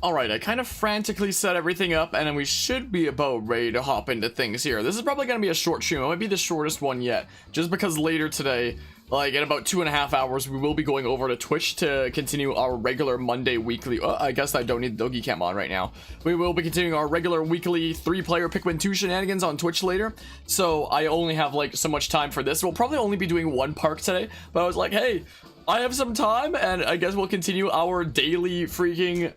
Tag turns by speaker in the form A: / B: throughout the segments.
A: Alright, I kind of frantically set everything up, and then we should be about ready to hop into things here. This is probably going to be a short stream. It might be the shortest one yet, just because later today, like in about 2.5 hours, we will be going over to Twitch to continue our regular Monday weekly. I guess I don't need the doggy cam on right now. We will be continuing our regular weekly 3-player Pikmin 2 shenanigans on Twitch later. So I only have like so much time for this. We'll probably only be doing one park today, but I was like, hey, I have some time, and I guess we'll continue our daily freaking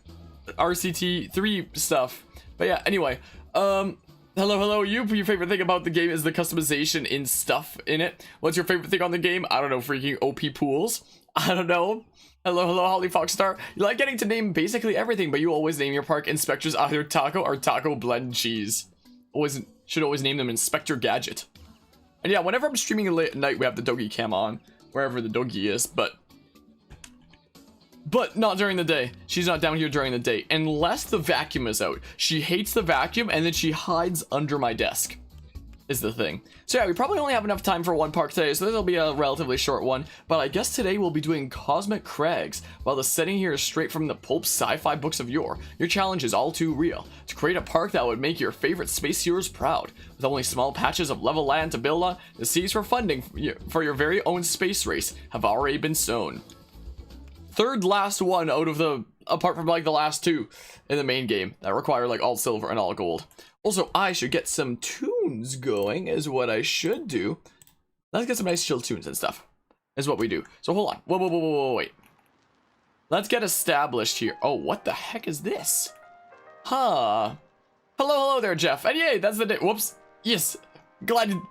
A: RCT3 stuff. But yeah, anyway, hello, your favorite thing about the game is the customization in stuff in it. What's your favorite thing on the game? I don't know, freaking OP pools. I don't know. Hello, Holly Foxstar. You like getting to name basically everything, but you always name your park inspectors either Taco or Taco Blend Cheese. Should always name them Inspector Gadget. And yeah, whenever I'm streaming late at night, we have the doggy cam on, wherever the doggy is, but not during the day. She's not down here during the day, unless the vacuum is out. She hates the vacuum, and then she hides under my desk, is the thing. So yeah, we probably only have enough time for one park today, so this will be a relatively short one. But I guess today we'll be doing Cosmic Crags, while the setting here is straight from the pulp sci-fi books of yore. Your challenge is all too real. To create a park that would make your favorite space heroes proud. With only small patches of level land to build on, the seeds for funding for your very own space race have already been sown. Third last one out of the, apart from like the last two in the main game that require like all silver and all gold. Also, I should get some tunes going is what I should do. Let's get some nice chill tunes and stuff is what we do. So hold on. Whoa, wait. Let's get established here. Oh, what the heck is this? Huh. Hello there, Jeff. And yay, that's the day. Whoops. Yes. Glad you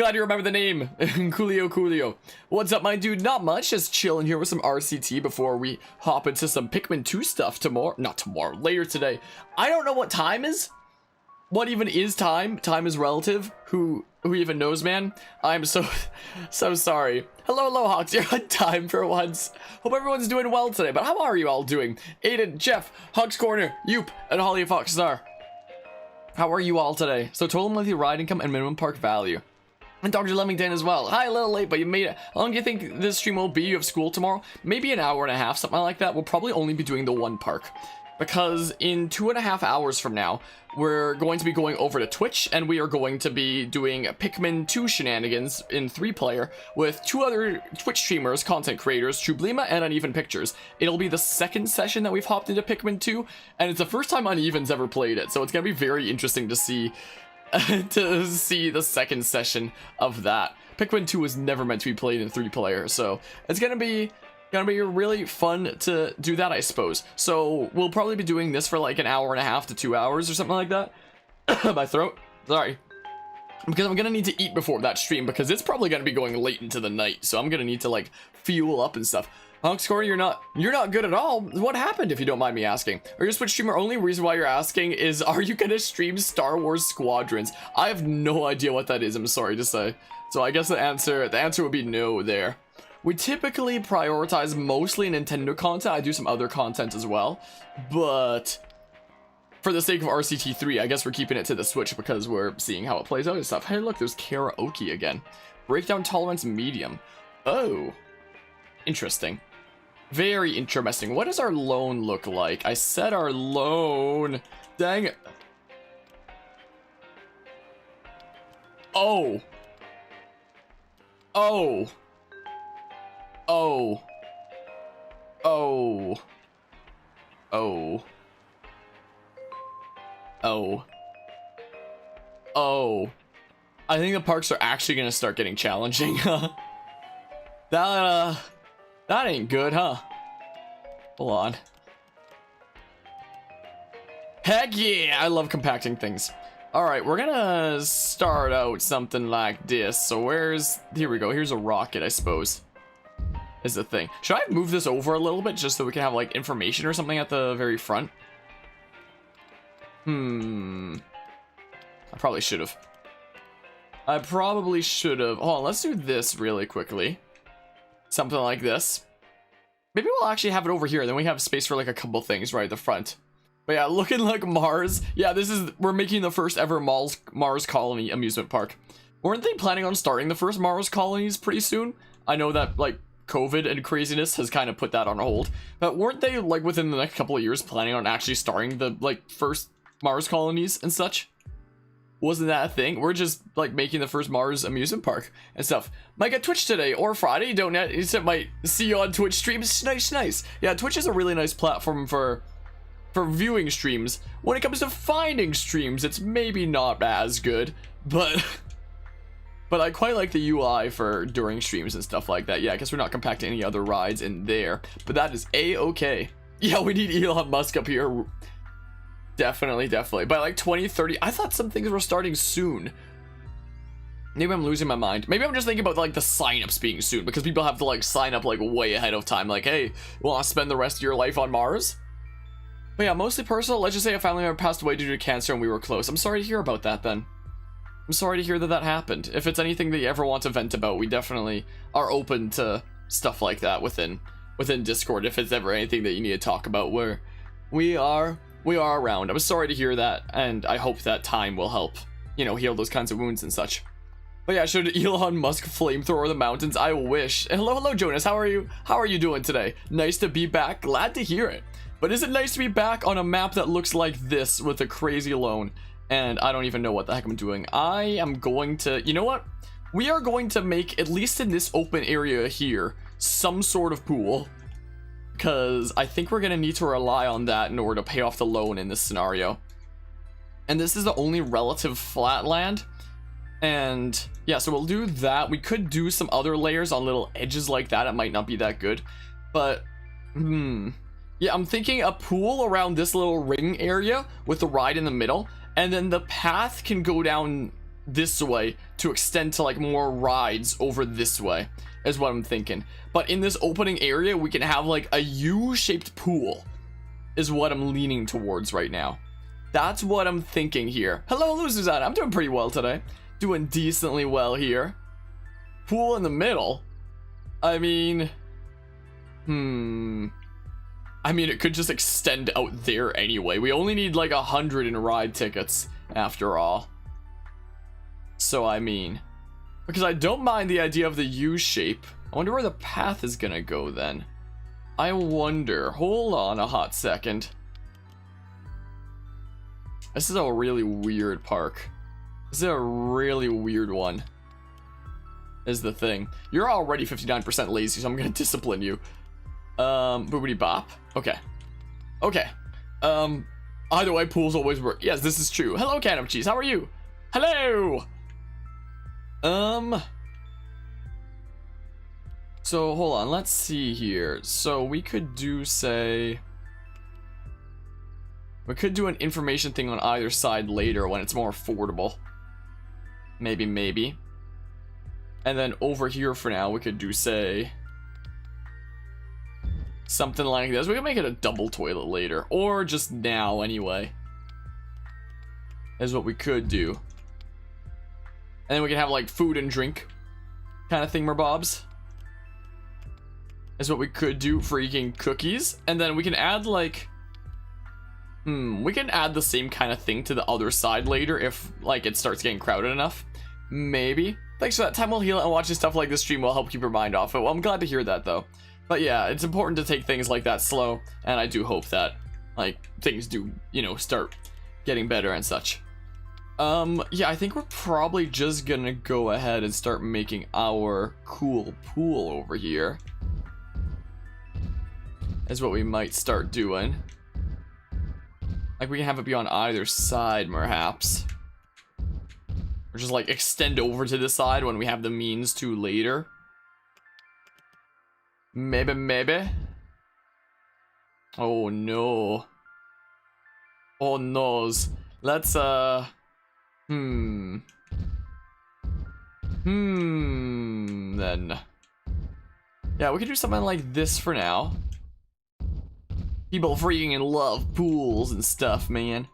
A: remember the name. Coolio. What's up, my dude? Not much, just chilling here with some RCT before we hop into some Pikmin 2 stuff later today. I don't know what time is. What even is time? Time is relative. Who even knows, man? I'm so sorry. Hello, Hawks. You're on time for once. Hope everyone's doing well today, but how are you all doing? Aiden, Jeff, Hawks Corner, Yoop, and Holly Foxstar. How are you all today? So total monthly ride income and minimum park value. And Dr. Lemmington as well. Hi, a little late, but you made it. How long do you think this stream will be? You have school tomorrow? Maybe an hour and a half, something like that. We'll probably only be doing the one park. Because in 2.5 hours from now, we're going to be going over to Twitch, and we are going to be doing Pikmin 2 shenanigans in 3-player with 2 other Twitch streamers, content creators, Trublima and Uneven Pictures. It'll be the second session that we've hopped into Pikmin 2, and it's the first time Uneven's ever played it, so it's going to be very interesting to see the second session of that. Pikmin 2 was never meant to be played in 3-player, so it's going to be really fun to do that, I suppose. So we'll probably be doing this for like an hour and a half to 2 hours or something like that. My throat, sorry, because I'm gonna need to eat before that stream, because it's probably gonna be going late into the night, so I'm gonna need to like fuel up and stuff. Hunkscore, you're not good at all. What happened, if you don't mind me asking? Are you a Twitch streamer? Only reason why you're asking is, are you gonna stream Star Wars Squadrons? I have no idea what that is, I'm sorry to say. So I guess the answer would be no there. We typically prioritize mostly Nintendo content. I do some other content as well, but for the sake of RCT3, I guess we're keeping it to the Switch because we're seeing how it plays out and stuff. Hey, look, there's karaoke again. Breakdown tolerance medium. Oh, interesting. Very interesting. What does our loan look like? I said our loan. Dang it. Oh. I think the parks are actually gonna start getting challenging. That ain't good, huh? Hold on. Heck yeah, I love compacting things. Alright, we're gonna start out something like this. So here we go, here's a rocket, I suppose, is the thing. Should I move this over a little bit just so we can have like information or something at the very front? I probably should have. Hold on, let's do this really quickly. Something like this. Maybe we'll actually have it over here, then we have space for like a couple things right at the front. But yeah, looking like Mars. Yeah, we're making the first ever Mars Colony amusement park. Weren't they planning on starting the first Mars colonies pretty soon? I know that, like, COVID and craziness has kind of put that on hold. But weren't they, like, within the next couple of years planning on actually starting the, like, first Mars colonies and such? Wasn't that a thing? We're just, like, making the first Mars amusement park and stuff. Might get Twitch today or Friday. Don't net. It might see you on Twitch streams. Nice. Yeah, Twitch is a really nice platform for viewing streams. When it comes to finding streams, it's maybe not as good, but I quite like the UI for during streams and stuff like that. Yeah, I guess we're not compacting any other rides in there, but that is a-okay. Yeah, we need Elon Musk up here. Definitely. By like 2030, I thought some things were starting soon. Maybe I'm losing my mind. Maybe I'm just thinking about like the signups being soon, because people have to like sign up like way ahead of time. Like, hey, you want to spend the rest of your life on Mars? But yeah, mostly personal. Let's just say a family member passed away due to cancer and we were close. I'm sorry to hear about that then. I'm sorry to hear that happened. If it's anything that you ever want to vent about, we definitely are open to stuff like that within Discord. If it's ever anything that you need to talk about, we are around. I'm sorry to hear that, and I hope that time will help, you know, heal those kinds of wounds and such. But yeah, should Elon Musk flamethrower the mountains? I wish. Hello, Jonas. How are you? How are you doing today? Nice to be back. Glad to hear it. But is it nice to be back on a map that looks like this with a crazy loan? And I don't even know what the heck I'm doing. I am going to, you know what? We are going to make, at least in this open area here, some sort of pool. Because I think we're going to need to rely on that in order to pay off the loan in this scenario. And this is the only relative flat land. And yeah, so we'll do that. We could do some other layers on little edges like that. It might not be that good. But, yeah, I'm thinking a pool around this little ring area with the ride in the middle. And then the path can go down this way to extend to like more rides over this way is what I'm thinking. But in this opening area, we can have like a U-shaped pool is what I'm leaning towards right now. That's what I'm thinking here. Hello, Susanna. I'm doing pretty well today. Doing decently well here. Pool in the middle. I mean, it could just extend out there anyway. We only need like 100 in ride tickets after all. So I mean, because I don't mind the idea of the U shape. I wonder where the path is gonna go then. I wonder. Hold on a hot second. This is a really weird park. This is a really weird one. Is the thing. You're already 59% lazy, so I'm gonna discipline you. Boobity bop. Okay. Either way, pools always work. Yes, this is true. Hello, can of cheese. How are you? Hello. So hold on. Let's see here. So we could do, say, we could do an information thing on either side later when it's more affordable. Maybe. And then over here for now, we could do, say, something like this. We can make it a double toilet later, or just now anyway. Is what we could do. And then we can have like food and drink kind of thingamabobs. Is what we could do. Freaking cookies. And then we can add like, we can add the same kind of thing to the other side later if like it starts getting crowded enough. Maybe. Thanks for that. Time will heal, and watching stuff like this stream will help keep your mind off it. Well, I'm glad to hear that though. But yeah, it's important to take things like that slow, and I do hope that like things do, you know, start getting better and such. Yeah, I think we're probably just gonna go ahead and start making our cool pool over here. Is what we might start doing. Like we can have it be on either side, perhaps. Or just like extend over to the side when we have the means to later. Maybe. Oh no. Oh noes. Let's then. Yeah, we could do something like this for now. People freaking love pools and stuff, man.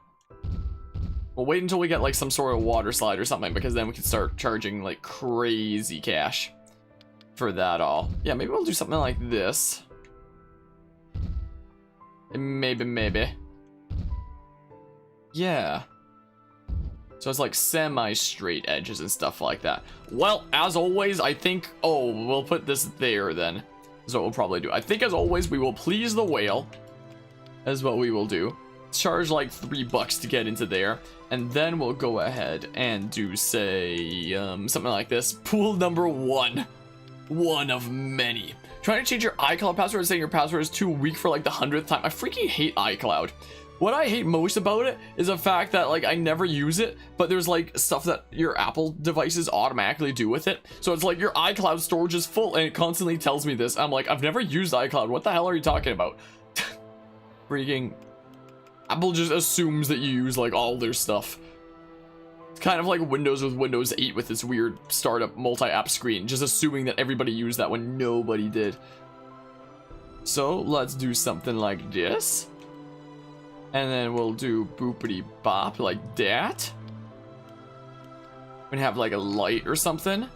A: We'll wait until we get like some sort of water slide or something, because then we can start charging like crazy cash for that all. Yeah, maybe we'll do something like this. Maybe. Yeah. So it's like semi-straight edges and stuff like that. Well, as always, I think, we'll put this there then. is what we'll probably do. I think as always, we will please the whale, is what we will do. Charge like $3 to get into there, and then we'll go ahead and do, say, something like this. Pool number 1. One of many. Trying to change your iCloud password, saying your password is too weak for like the 100th time. I freaking hate iCloud. What I hate most about it is the fact that like I never use it, but there's like stuff that your Apple devices automatically do with it. So it's like your iCloud storage is full, and it constantly tells me this. I'm like, I've never used iCloud. What the hell are you talking about? Freaking Apple just assumes that you use like all their stuff. It's kind of like Windows with Windows 8 with this weird startup multi-app screen, just assuming that everybody used that when nobody did. So let's do something like this. And then we'll do boopity bop like that. And have like a light or something.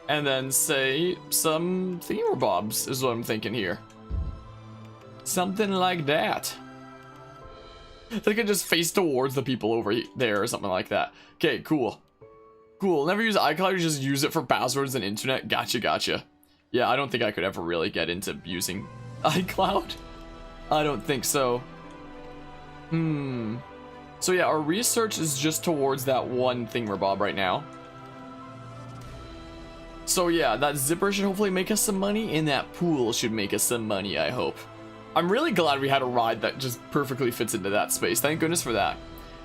A: And then say some thingamabobs is what I'm thinking here. Something like that. They could just face towards the people over there or something like that. Okay, cool. Cool. Never use iCloud, you just use it for passwords and internet. Gotcha. Yeah, I don't think I could ever really get into using iCloud. I don't think so. So yeah, our research is just towards that one thingamabob right now. So yeah, that zipper should hopefully make us some money, and that pool should make us some money, I hope. I'm really glad we had a ride that just perfectly fits into that space. Thank goodness for that.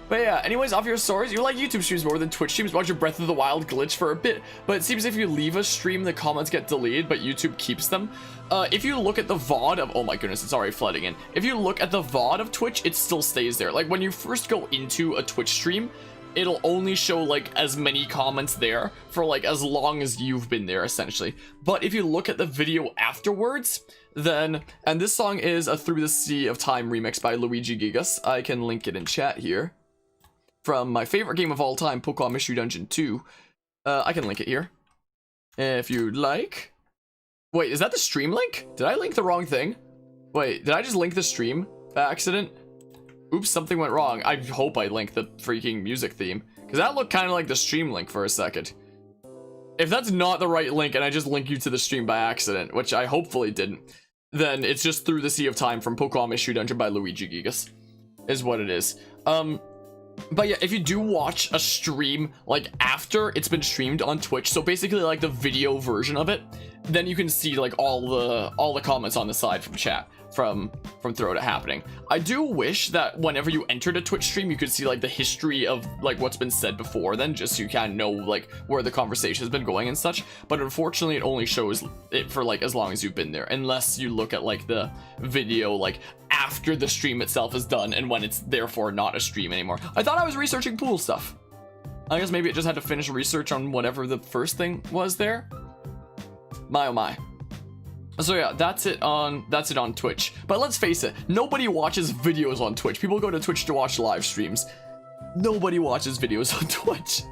A: But yeah, anyways, off your stories, you like YouTube streams more than Twitch streams. Watch your Breath of the Wild glitch for a bit, but it seems if you leave a stream, the comments get deleted, but YouTube keeps them. If you look at the VOD of, oh my goodness, it's already flooding in. If you look at the VOD of Twitch, it still stays there. Like when you first go into a Twitch stream, it'll only show like as many comments there for like as long as you've been there essentially. But if you look at the video afterwards, then, and this song is a Through the Sea of Time remix by Luigi Gigas. I can link it in chat here. From my favorite game of all time, Pokemon Mystery Dungeon 2. I can link it here if you'd like. Wait, is that the stream link? Did I link the wrong thing? Wait, did I just link the stream by accident? Oops, something went wrong. I hope I linked the freaking music theme, because that looked kind of like the stream link for a second. If that's not the right link and I just link you to the stream by accident, which I hopefully didn't, then it's just Through the Sea of Time from Pokemon Mystery Dungeon by Luigi Gigas is what it is. But yeah, if you do watch a stream like after it's been streamed on Twitch, so basically like the video version of it, then you can see like all the comments on the side from chat from throughout it happening. I do wish that whenever you entered a Twitch stream, you could see like the history of like what's been said before then, just so you kind of know like where the conversation has been going and such. But unfortunately, it only shows it for like as long as you've been there, unless you look at like the video like after the stream itself is done and when it's therefore not a stream anymore. I thought I was researching pool stuff. I guess maybe it just had to finish research on whatever the first thing was there. My oh my. So yeah, that's it on Twitch. But let's face it, nobody watches videos on Twitch. People go to Twitch to watch live streams. Nobody watches videos on Twitch.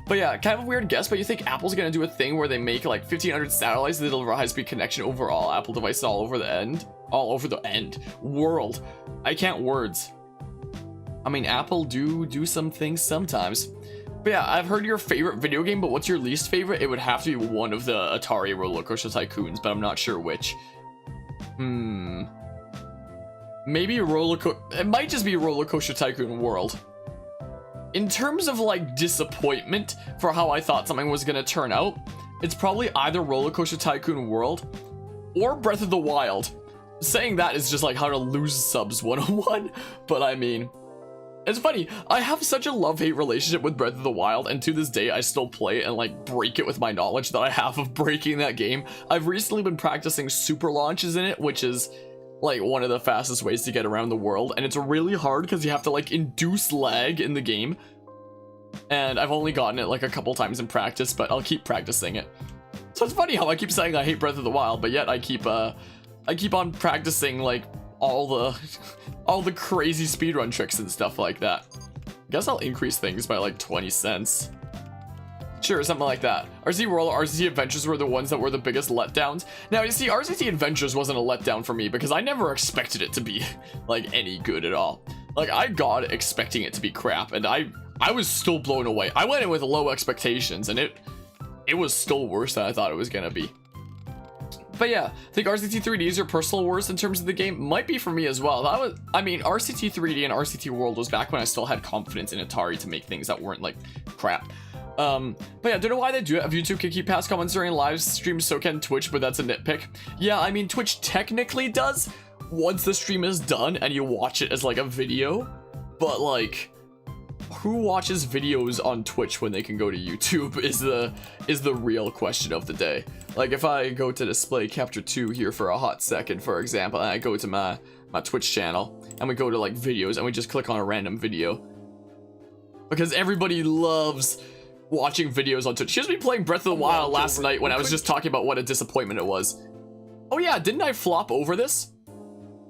A: But yeah, kind of a weird guess, but you think Apple's gonna do a thing where they make like 1,500 satellites that deliver a high-speed connection over all Apple devices all over the world. I can't words. I mean, Apple do some things sometimes. But yeah, I've heard your favorite video game, but what's your least favorite? It would have to be one of the Atari RollerCoaster Tycoons, but I'm not sure which. Maybe it might just be RollerCoaster Tycoon World. In terms of like disappointment for how I thought something was gonna turn out, it's probably either RollerCoaster Tycoon World or Breath of the Wild. Saying that is just like how to lose subs 101, but I mean, it's funny, I have such a love-hate relationship with Breath of the Wild, and to this day I still play and like break it with my knowledge that I have of breaking that game. I've recently been practicing super launches in it, which is like one of the fastest ways to get around the world, and it's really hard because you have to like induce lag in the game, and I've only gotten it like a couple times in practice, but I'll keep practicing it. So it's funny how I keep saying I hate Breath of the Wild, but yet I keep on practicing like all the crazy speedrun tricks and stuff like that. Guess I'll increase things by like 20 cents. Sure, something like that. RCT Adventures were the ones that were the biggest letdowns. Now, you see, RCT Adventures wasn't a letdown for me because I never expected it to be like any good at all. Like, I got it expecting it to be crap, and I was still blown away. I went in with low expectations, and it was still worse than I thought it was gonna be. But yeah, I think RCT 3D is your personal worst in terms of the game. Might be for me as well. I mean, RCT 3D and RCT World was back when I still had confidence in Atari to make things that weren't like crap. But yeah, don't know why they do it. If YouTube can keep past comments during live streams, so can Twitch, but that's a nitpick. Yeah, I mean, Twitch technically does once the stream is done and you watch it as like a video, but like, who watches videos on Twitch when they can go to YouTube is the real question of the day. Like, if I go to display capture 2 here for a hot second, for example, and I go to my Twitch channel and we go to like videos and we just click on a random video, because everybody loves watching videos on Twitch. She was playing Breath of the Wild last night when I was just talking about what a disappointment it was. Oh yeah, didn't I flop over this?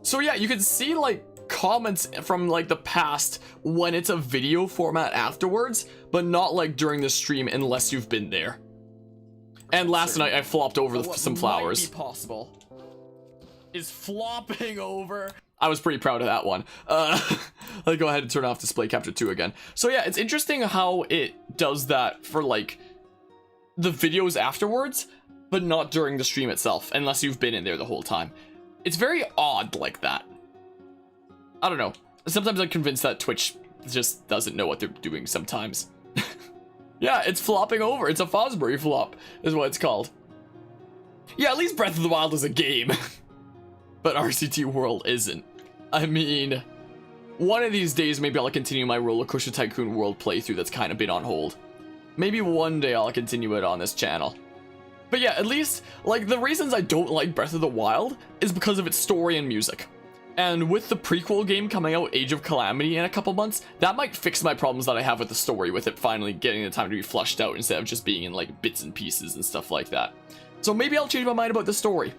A: So yeah, you can see like comments from like the past when it's a video format afterwards, but not like during the stream unless you've been there. And last night I flopped over some flowers. Might be possible is flopping over. I was pretty proud of that one. Let's go ahead and turn off display capture 2 again. So yeah, it's interesting how it does that for like the videos afterwards, but not during the stream itself, unless you've been in there the whole time. It's very odd like that. I don't know. Sometimes I'm convinced that Twitch just doesn't know what they're doing sometimes. Yeah, it's flopping over. It's a Fosbury flop, is what it's called. Yeah, at least Breath of the Wild is a game. But RCT World isn't. I mean, one of these days maybe I'll continue my RollerCoaster Tycoon World playthrough that's kind of been on hold. Maybe one day I'll continue it on this channel. But yeah, at least, like, the reasons I don't like Breath of the Wild is because of its story and music. And with the prequel game coming out, Age of Calamity, in a couple months, that might fix my problems that I have with the story, with it finally getting the time to be flushed out instead of just being in, like, bits and pieces and stuff like that. So maybe I'll change my mind about the story.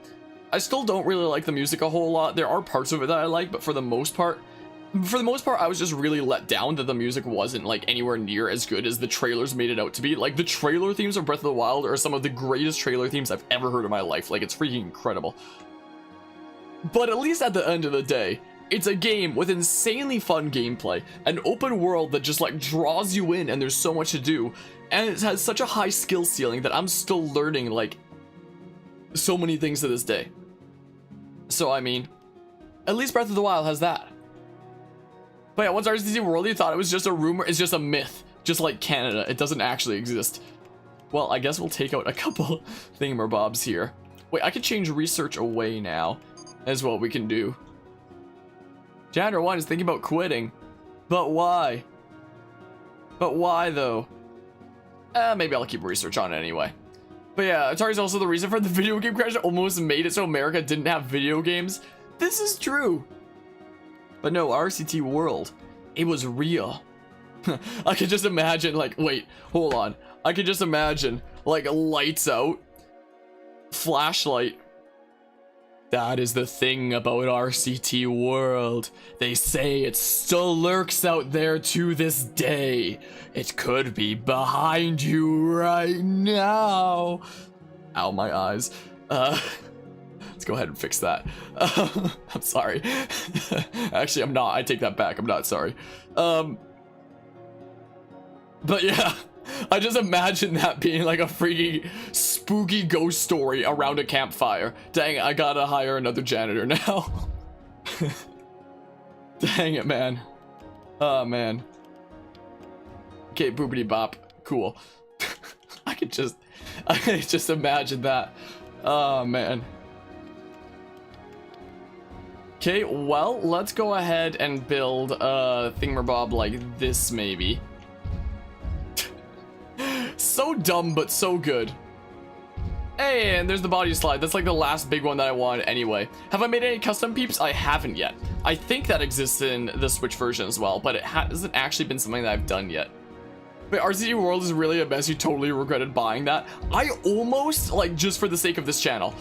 A: I still don't really like the music a whole lot. There are parts of it that I like, but for the most part, I was just really let down that the music wasn't, like, anywhere near as good as the trailers made it out to be. Like, the trailer themes of Breath of the Wild are some of the greatest trailer themes I've ever heard in my life. Like, it's freaking incredible. But at least at the end of the day, it's a game with insanely fun gameplay, an open world that just like draws you in and there's so much to do, and it has such a high skill ceiling that I'm still learning like so many things to this day. So I mean, at least Breath of the Wild has that. But yeah, once RCT World, you thought it was just a rumor, it's just a myth, just like Canada, it doesn't actually exist. Well, I guess we'll take out a couple thingamabobs here. Wait, I can change research away now. Is what we can do. Janitor 1 is thinking about quitting. But why? But why though? Maybe I'll keep research on it anyway. But yeah, Atari's also the reason for the video game crash that almost made it so America didn't have video games. This is true. But no, RCT World, it was real. I could just imagine, like, wait, hold on. I could just imagine, like, lights out, flashlight. That is the thing about RCT World. They say it still lurks out there to this day. It could be behind you right now. Ow, my eyes. Let's go ahead and fix that. I'm sorry. Actually, I'm not. I take that back. I'm not sorry. But yeah. I just imagine that being like a freaking spooky ghost story around a campfire. Dang, I gotta hire another janitor now. Dang it, man. Oh, man. Okay, boopity bop. Cool. I could just imagine that. Oh, man. Okay, well, let's go ahead and build a thingamabob like this, maybe. So dumb, but so good. Hey, and there's the body slide. That's like the last big one that I wanted anyway. Have I made any custom peeps? I haven't yet. I think that exists in the Switch version as well, but it hasn't actually been something that I've done yet. But RCT World is really a mess. You totally regretted buying that. I almost, like, just for the sake of this channel,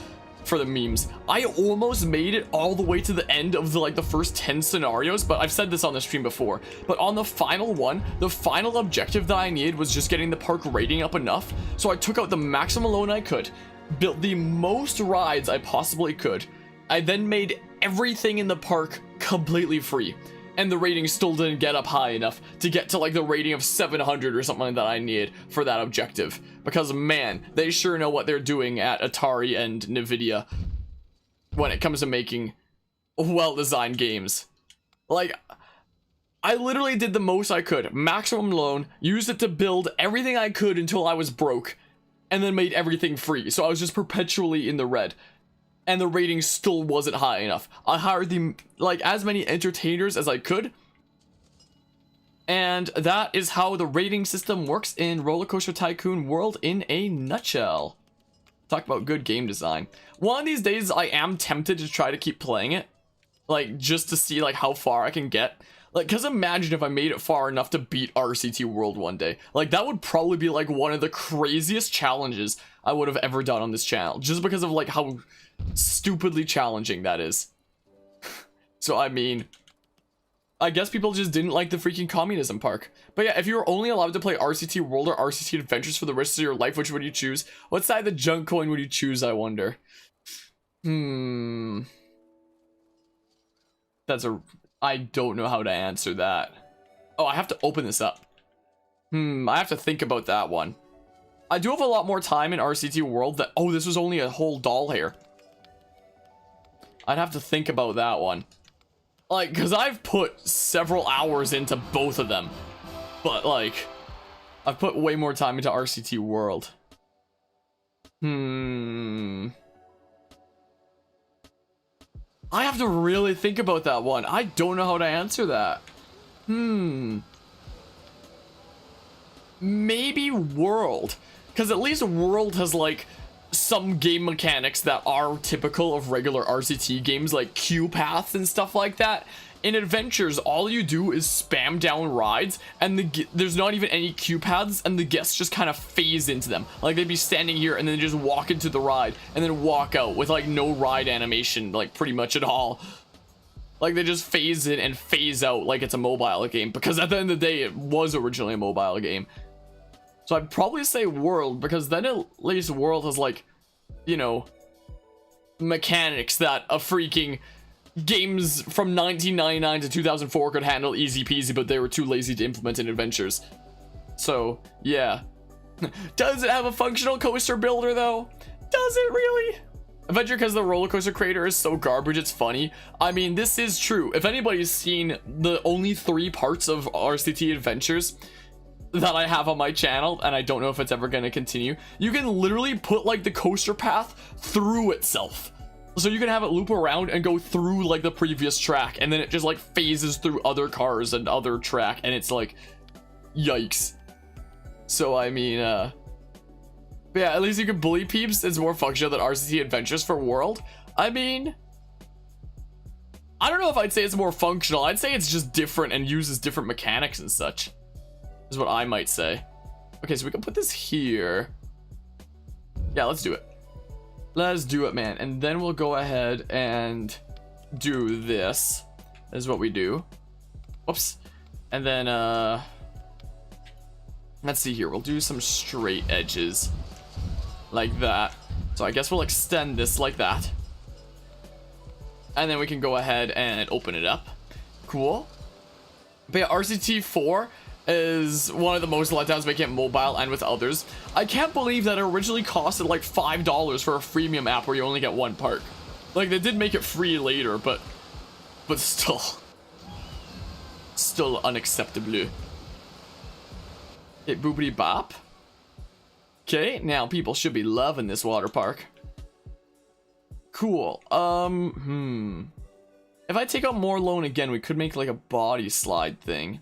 A: for the memes, I almost made it all the way to the end of the first 10 scenarios, but I've said this on the stream before, but on the final one, the final objective that I needed was just getting the park rating up enough, so I took out the maximum loan I could, built the most rides I possibly could. I then made everything in the park completely free, and the rating still didn't get up high enough to get to like the rating of 700 or something that I needed for that objective. Because man, they sure know what they're doing at Atari and Nvidia when it comes to making well-designed games. Like, I literally did the most I could, maximum loan, used it to build everything I could until I was broke, and then made everything free. So I was just perpetually in the red. And the rating still wasn't high enough. I hired like as many entertainers as I could. And that is how the rating system works in RollerCoaster Tycoon World in a nutshell. Talk about good game design. One of these days I am tempted to try to keep playing it. Like just to see like how far I can get. Like, cause imagine if I made it far enough to beat RCT World one day. Like that would probably be like one of the craziest challenges I would have ever done on this channel. Just because of like how stupidly challenging that is. So I mean, I guess people just didn't like the freaking communism park. But yeah, if you were only allowed to play RCT World or RCT Adventures for the rest of your life, which would you choose? What side of the junk coin would you choose, I wonder? I don't know how to answer that. Oh, I have to open this up. I have to think about that one. I do have a lot more time in RCT World that, oh, this was only a whole doll here. I'd have to think about that one. Like, because I've put several hours into both of them. But, like, I've put way more time into RCT World. I have to really think about that one. I don't know how to answer that. Maybe World. Because at least World has, like, some game mechanics that are typical of regular RCT games, like queue paths and stuff like that. In Adventures, all you do is spam down rides, and there's not even any queue paths, and the guests just kind of phase into them. Like, they'd be standing here, and then just walk into the ride, and then walk out with, like, no ride animation, like, pretty much at all. Like, they just phase in and phase out like it's a mobile game, because at the end of the day, it was originally a mobile game. So I'd probably say World, because then at least World has, like, you know, mechanics that a freaking games from 1999 to 2004 could handle easy peasy, but they were too lazy to implement in Adventures. So, yeah. Does it have a functional coaster builder, though? Does it really? Adventure, because the roller coaster creator is so garbage, it's funny. I mean, this is true. If anybody's seen the only 3 parts of RCT Adventures that I have on my channel, and I don't know if it's ever going to continue, you can literally put like the coaster path through itself. So you can have it loop around and go through like the previous track, and then it just like phases through other cars and other track, and it's like, yikes. So I mean, yeah, at least you can bully peeps. It's more functional than RCT Adventures for World. I mean, I don't know if I'd say it's more functional. I'd say it's just different and uses different mechanics and such, is what I might say. Okay, so we can put this here. Yeah, let's do it. Let's do it, man. And then we'll go ahead and do this. This is what we do. Whoops. And then, let's see here. We'll do some straight edges like that. So I guess we'll extend this like that. And then we can go ahead and open it up. Cool. But yeah, RCT 4 is one of the most letdowns making it mobile and with others. I can't believe that it originally costed like $5 for a freemium app where you only get 1 park. Like, they did make it free later, but still unacceptable. Okay, boopity bop. Okay, now people should be loving this water park. Cool. If I take out more loan again, we could make like a body slide thing.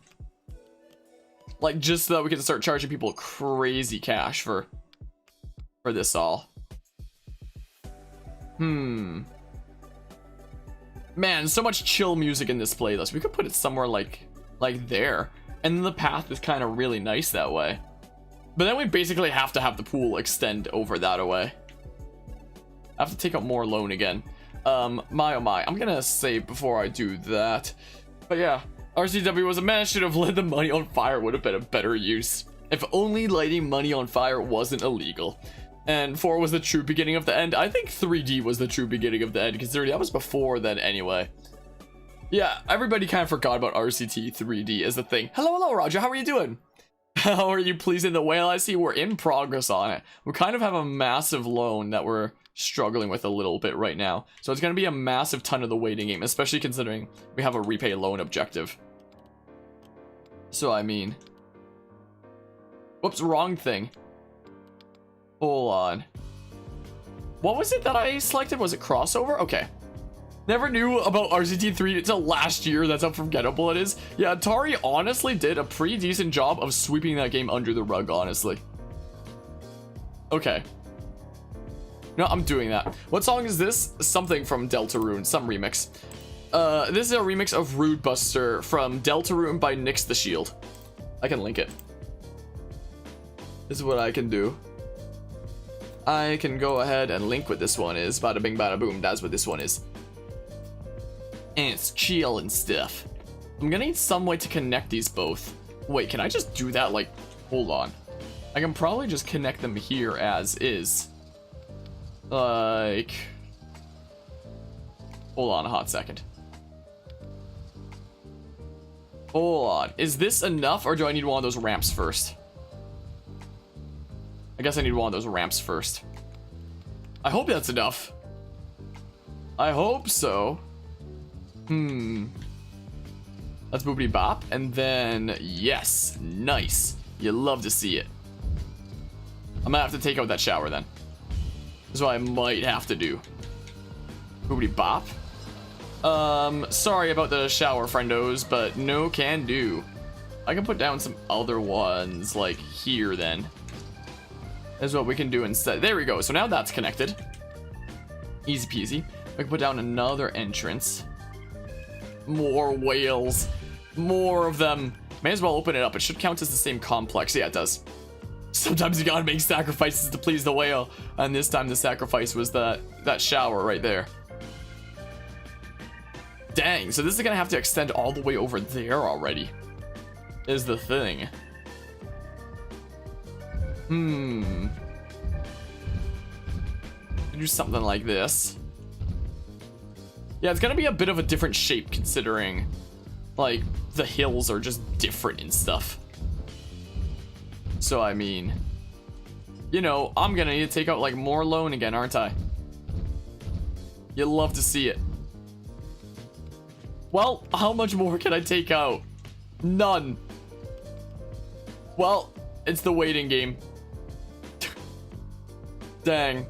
A: Like, just so that we can start charging people crazy cash for this all. Man, so much chill music in this playlist. We could put it somewhere like there. And the path is kind of really nice that way. But then we basically have to have the pool extend over that away. I have to take out more loan again. My oh my. I'm gonna save before I do that. But yeah. RCW was a man, should have lit the money on fire, would have been a better use. If only lighting money on fire wasn't illegal. And 4 was the true beginning of the end. I think 3D was the true beginning of the end, considering that was before then anyway. Yeah, everybody kind of forgot about RCT 3D as the thing. Hello, Roger. How are you doing? How are you pleasing the whale? I see we're in progress on it. We kind of have a massive loan that we're struggling with a little bit right now. So it's going to be a massive ton of the waiting game, especially considering we have a repay loan objective. So, I mean... Whoops, wrong thing. Hold on. What was it that I selected? Was it crossover? Okay. Never knew about RCT 3 until last year. That's how forgettable it is. Yeah, Atari honestly did a pretty decent job of sweeping that game under the rug, honestly. Okay. No, I'm doing that. What song is this? Something from Deltarune, some remix. This is a remix of Rude Buster from Deltarune by Nyx the Shield. I can link it. This is what I can do. I can go ahead and link what this one is. Bada bing, bada boom. That's what this one is. And it's chill and stuff. I'm gonna need some way to connect these both. Wait, can I just do that? Like, hold on. I can probably just connect them here as is. Like... Hold on a hot second. Hold on. Is this enough, or do I need one of those ramps first? I guess I need one of those ramps first. I hope that's enough. I hope so. Let's boopity bop, and then yes, nice. You love to see it. I'm gonna have to take out that shower then. That's what I might have to do. Boopity bop. Sorry about the shower, friendos, but no can do. I can put down some other ones like here then. That's what we can do instead. There we go. So now that's connected. Easy peasy. I can put down another entrance. More whales. More of them. May as well open it up. It should count as the same complex. Yeah, it does. Sometimes you gotta make sacrifices to please the whale. And this time the sacrifice was that shower right there. Dang, so this is gonna have to extend all the way over there already. Is the thing. Do something like this. Yeah, it's gonna be a bit of a different shape considering, like, the hills are just different and stuff. So, I mean, you know, I'm gonna need to take out, like, more loan again, aren't I? You love to see it. Well, how much more can I take out? None. Well, it's the waiting game. Dang.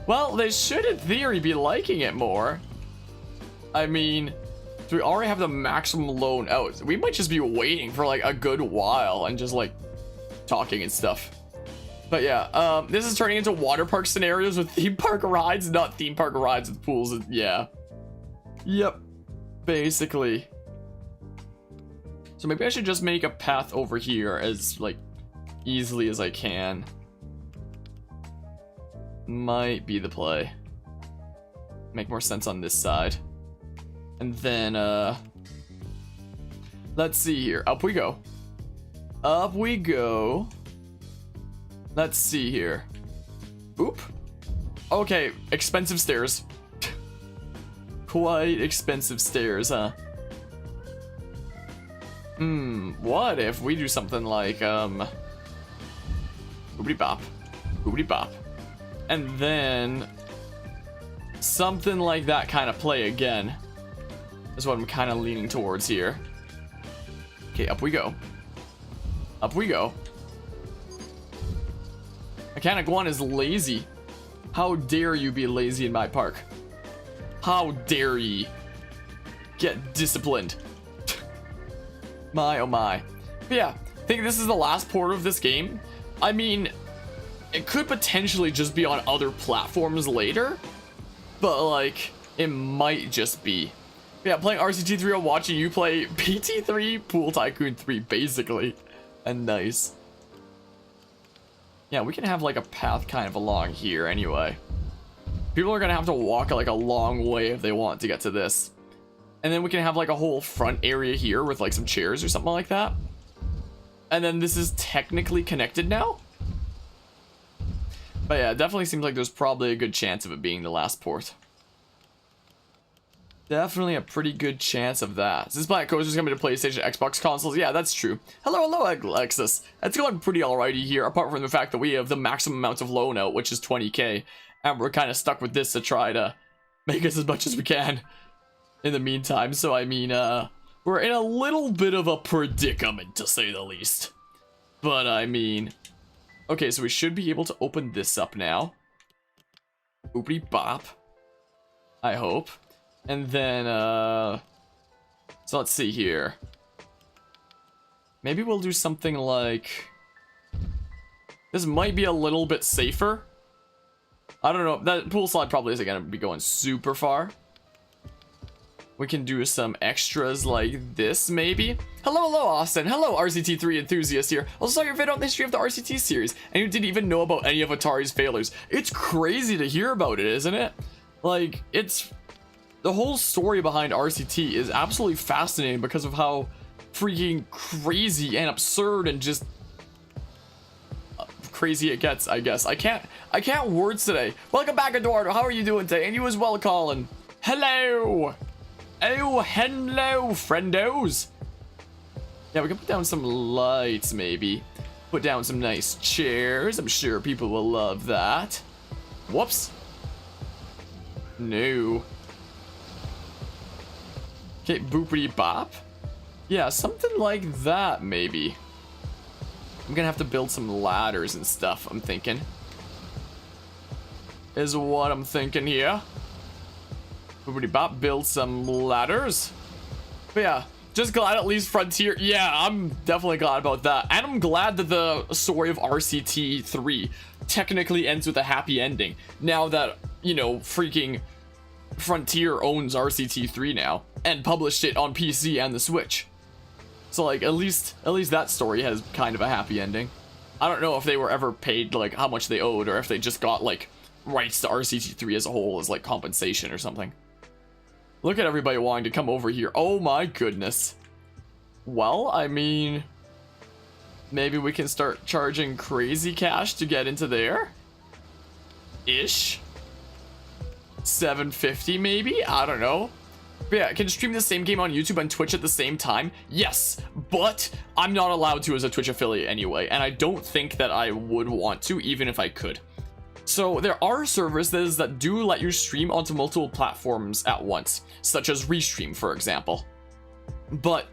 A: Well, they should, in theory, be liking it more. I mean, we already have the maximum loan out. We might just be waiting for, like, a good while and just, like, talking and stuff. But yeah, this is turning into water park scenarios with theme park rides, not theme park rides with pools. Yeah. Yep. Basically. So maybe I should just make a path over here as, like, easily as I can. Might be the play. Make more sense on this side. And then, let's see here. Up we go. Up we go. Let's see here. Oop. Okay, expensive stairs. Quite expensive stairs, huh? What if we do something like, boopity bop. Boopity bop. And then something like that kind of play again is what I'm kind of leaning towards here. Okay, up we go. Up we go. Mechanic 1 is lazy. How dare you be lazy in my park? How dare ye? Get disciplined. My oh my. But yeah, I think this is the last port of this game. I mean, it could potentially just be on other platforms later, but like, it might just be. Yeah, playing RCT3 or watching you play PT3, Pool Tycoon 3, basically. And nice. Yeah, we can have like a path kind of along here anyway. People are gonna have to walk like a long way if they want to get to this. And then we can have like a whole front area here with like some chairs or something like that. And then this is technically connected now. But yeah, it definitely seems like there's probably a good chance of it being the last port. Definitely a pretty good chance of that. This Planet Coaster's coming to PlayStation, Xbox consoles. Yeah, that's true. Hello, Alexis. It's going pretty alrighty here, apart from the fact that we have the maximum amount of loan out, which is 20k, and we're kind of stuck with this to try to make us as much as we can in the meantime. So, I mean, we're in a little bit of a predicament, to say the least. But, I mean... Okay, so we should be able to open this up now. Boopity bop. I hope. And then, so let's see here. Maybe we'll do something like... This might be a little bit safer. I don't know. That pool slide probably isn't going to be going super far. We can do some extras like this, maybe. Hello, Austin. Hello, RCT3 enthusiast here. Also saw your video on the history of the RCT series, and you didn't even know about any of Atari's failures. It's crazy to hear about it, isn't it? Like, it's... The whole story behind RCT is absolutely fascinating because of how freaking crazy and absurd and just crazy it gets, I guess. I can't words today. Welcome back, Eduardo. How are you doing today? And you as well, Colin. Hello. Oh, hello, friendos. Yeah, we can put down some lights, maybe. Put down some nice chairs. I'm sure people will love that. Whoops. No. Okay, boopity bop. Yeah, something like that, maybe. I'm gonna have to build some ladders and stuff, I'm thinking. Is what I'm thinking here. Boopity bop, build some ladders. But yeah, just glad at least Frontier. Yeah, I'm definitely glad about that. And I'm glad that the story of RCT 3 technically ends with a happy ending. Now that, you know, freaking Frontier owns RCT 3 now. And published it on PC and the Switch. So, like, at least that story has kind of a happy ending. I don't know if they were ever paid, like, how much they owed, or if they just got, like, rights to RCT3 as a whole as, like, compensation or something. Look at everybody wanting to come over here. Oh my goodness. Well, I mean... Maybe we can start charging crazy cash to get into there? Ish. $750 maybe? I don't know. But yeah, can stream the same game on YouTube and Twitch at the same time? Yes, but I'm not allowed to as a Twitch affiliate anyway, and I don't think that I would want to, even if I could. So there are services that do let you stream onto multiple platforms at once, such as Restream, for example. But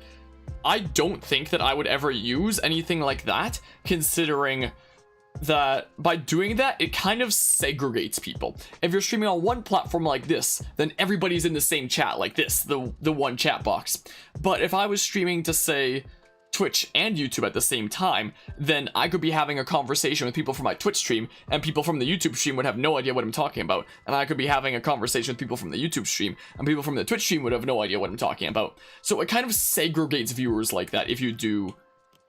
A: I don't think that I would ever use anything like that, considering that by doing that, it kind of segregates people. If you're streaming on one platform like this, then everybody's in the same chat like this, the one chat box. But if I was streaming to, say, Twitch and YouTube at the same time, then I could be having a conversation with people from my Twitch stream, and people from the YouTube stream would have no idea what I'm talking about. And I could be having a conversation with people from the YouTube stream, and people from the Twitch stream would have no idea what I'm talking about. So it kind of segregates viewers like that if you do,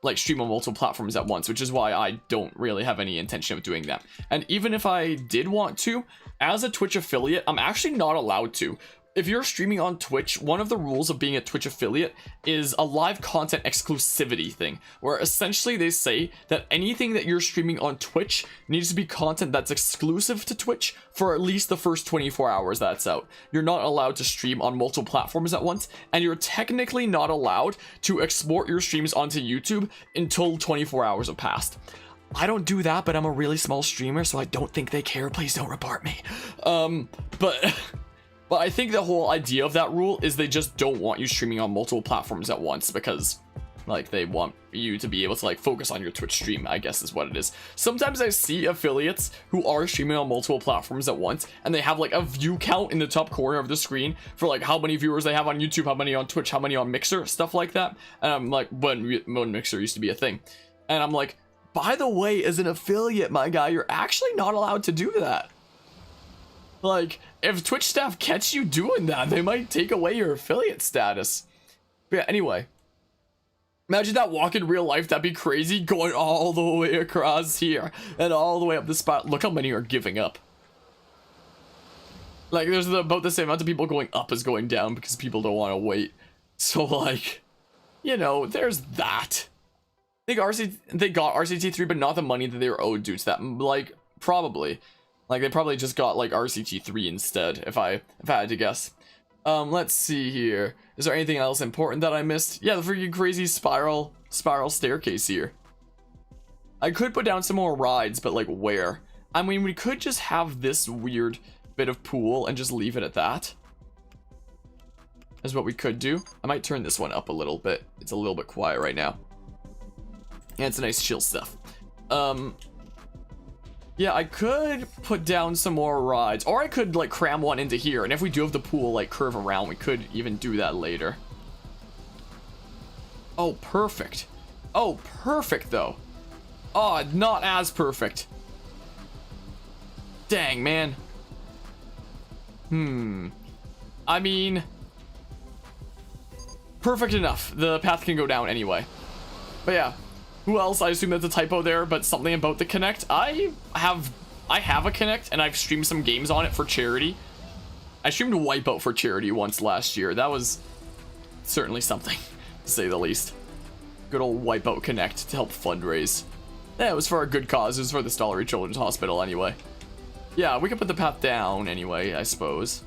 A: like, stream on multiple platforms at once, which is why I don't really have any intention of doing that. And even if I did want to, as a Twitch affiliate, I'm actually not allowed to. If you're streaming on Twitch, one of the rules of being a Twitch affiliate is a live content exclusivity thing, where essentially they say that anything that you're streaming on Twitch needs to be content that's exclusive to Twitch for at least the first 24 hours that's out. You're not allowed to stream on multiple platforms at once, and you're technically not allowed to export your streams onto YouTube until 24 hours have passed. I don't do that, but I'm a really small streamer, so I don't think they care. Please don't report me. But I think the whole idea of that rule is they just don't want you streaming on multiple platforms at once because, like, they want you to be able to, like, focus on your Twitch stream, I guess is what it is. Sometimes I see affiliates who are streaming on multiple platforms at once, and they have, like, a view count in the top corner of the screen for, like, how many viewers they have on YouTube, how many on Twitch, how many on Mixer, stuff like that. And I'm like, when Mixer used to be a thing. And I'm like, by the way, as an affiliate, my guy, you're actually not allowed to do that. Like, if Twitch staff catch you doing that, they might take away your affiliate status. But yeah, anyway. Imagine that walk in real life, that'd be crazy, going all the way across here, and all the way up the spot. Look how many are giving up. Like, there's about the same amount of people going up as going down, because people don't want to wait. So, like, you know, there's that. They got RCT3, but not the money that they were owed due to that. Like, probably. Like, they probably just got, like, RCT3 instead, if I had to guess. Let's see here. Is there anything else important that I missed? Yeah, the freaking crazy spiral staircase here. I could put down some more rides, but like where? I mean, we could just have this weird bit of pool and just leave it at that. Is what we could do. I might turn this one up a little bit. It's a little bit quiet right now. And it's a nice chill stuff. Yeah, I could put down some more rides, or I could like cram one into here, and if we do have the pool like curve around, we could even do that later. Oh, perfect. Oh, perfect though. Oh, not as perfect. Dang, man. I mean, perfect enough. The path can go down anyway. But yeah. Who else? I assume that's a typo there, but something about the Kinect. I have a Kinect, and I've streamed some games on it for charity. I streamed Wipeout for charity once last year. That was certainly something, to say the least. Good old Wipeout Kinect to help fundraise. Yeah, it was for a good cause. It was for the Stollery Children's Hospital anyway. Yeah, we can put the path down anyway, I suppose.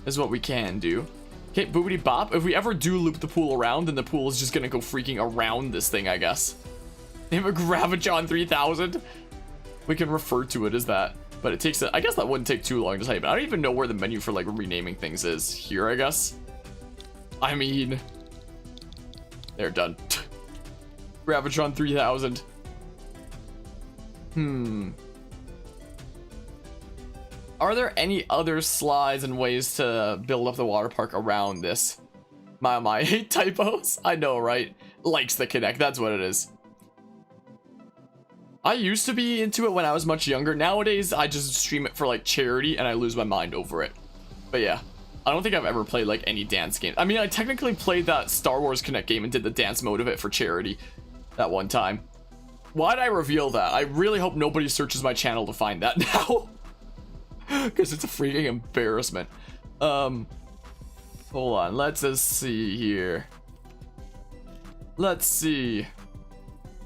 A: Is what we can do. Okay, boobity bop. If we ever do loop the pool around, then the pool is just gonna go freaking around this thing, I guess. Name a Gravitron 3000. We can refer to it as that. But it takes I guess that wouldn't take too long to type. I don't even know where the menu for like renaming things is. Here, I guess. I mean, they're done. Gravitron 3000. Are there any other slides and ways to build up the water park around this? My, I hate typos. I know, right? Likes the Kinect, that's what it is. I used to be into it when I was much younger. Nowadays, I just stream it for like charity and I lose my mind over it. But yeah, I don't think I've ever played like any dance game. I mean, I technically played that Star Wars Kinect game and did the dance mode of it for charity that one time. Why'd I reveal that? I really hope nobody searches my channel to find that now. Because it's a freaking embarrassment. Hold on, let's just see here. Let's see.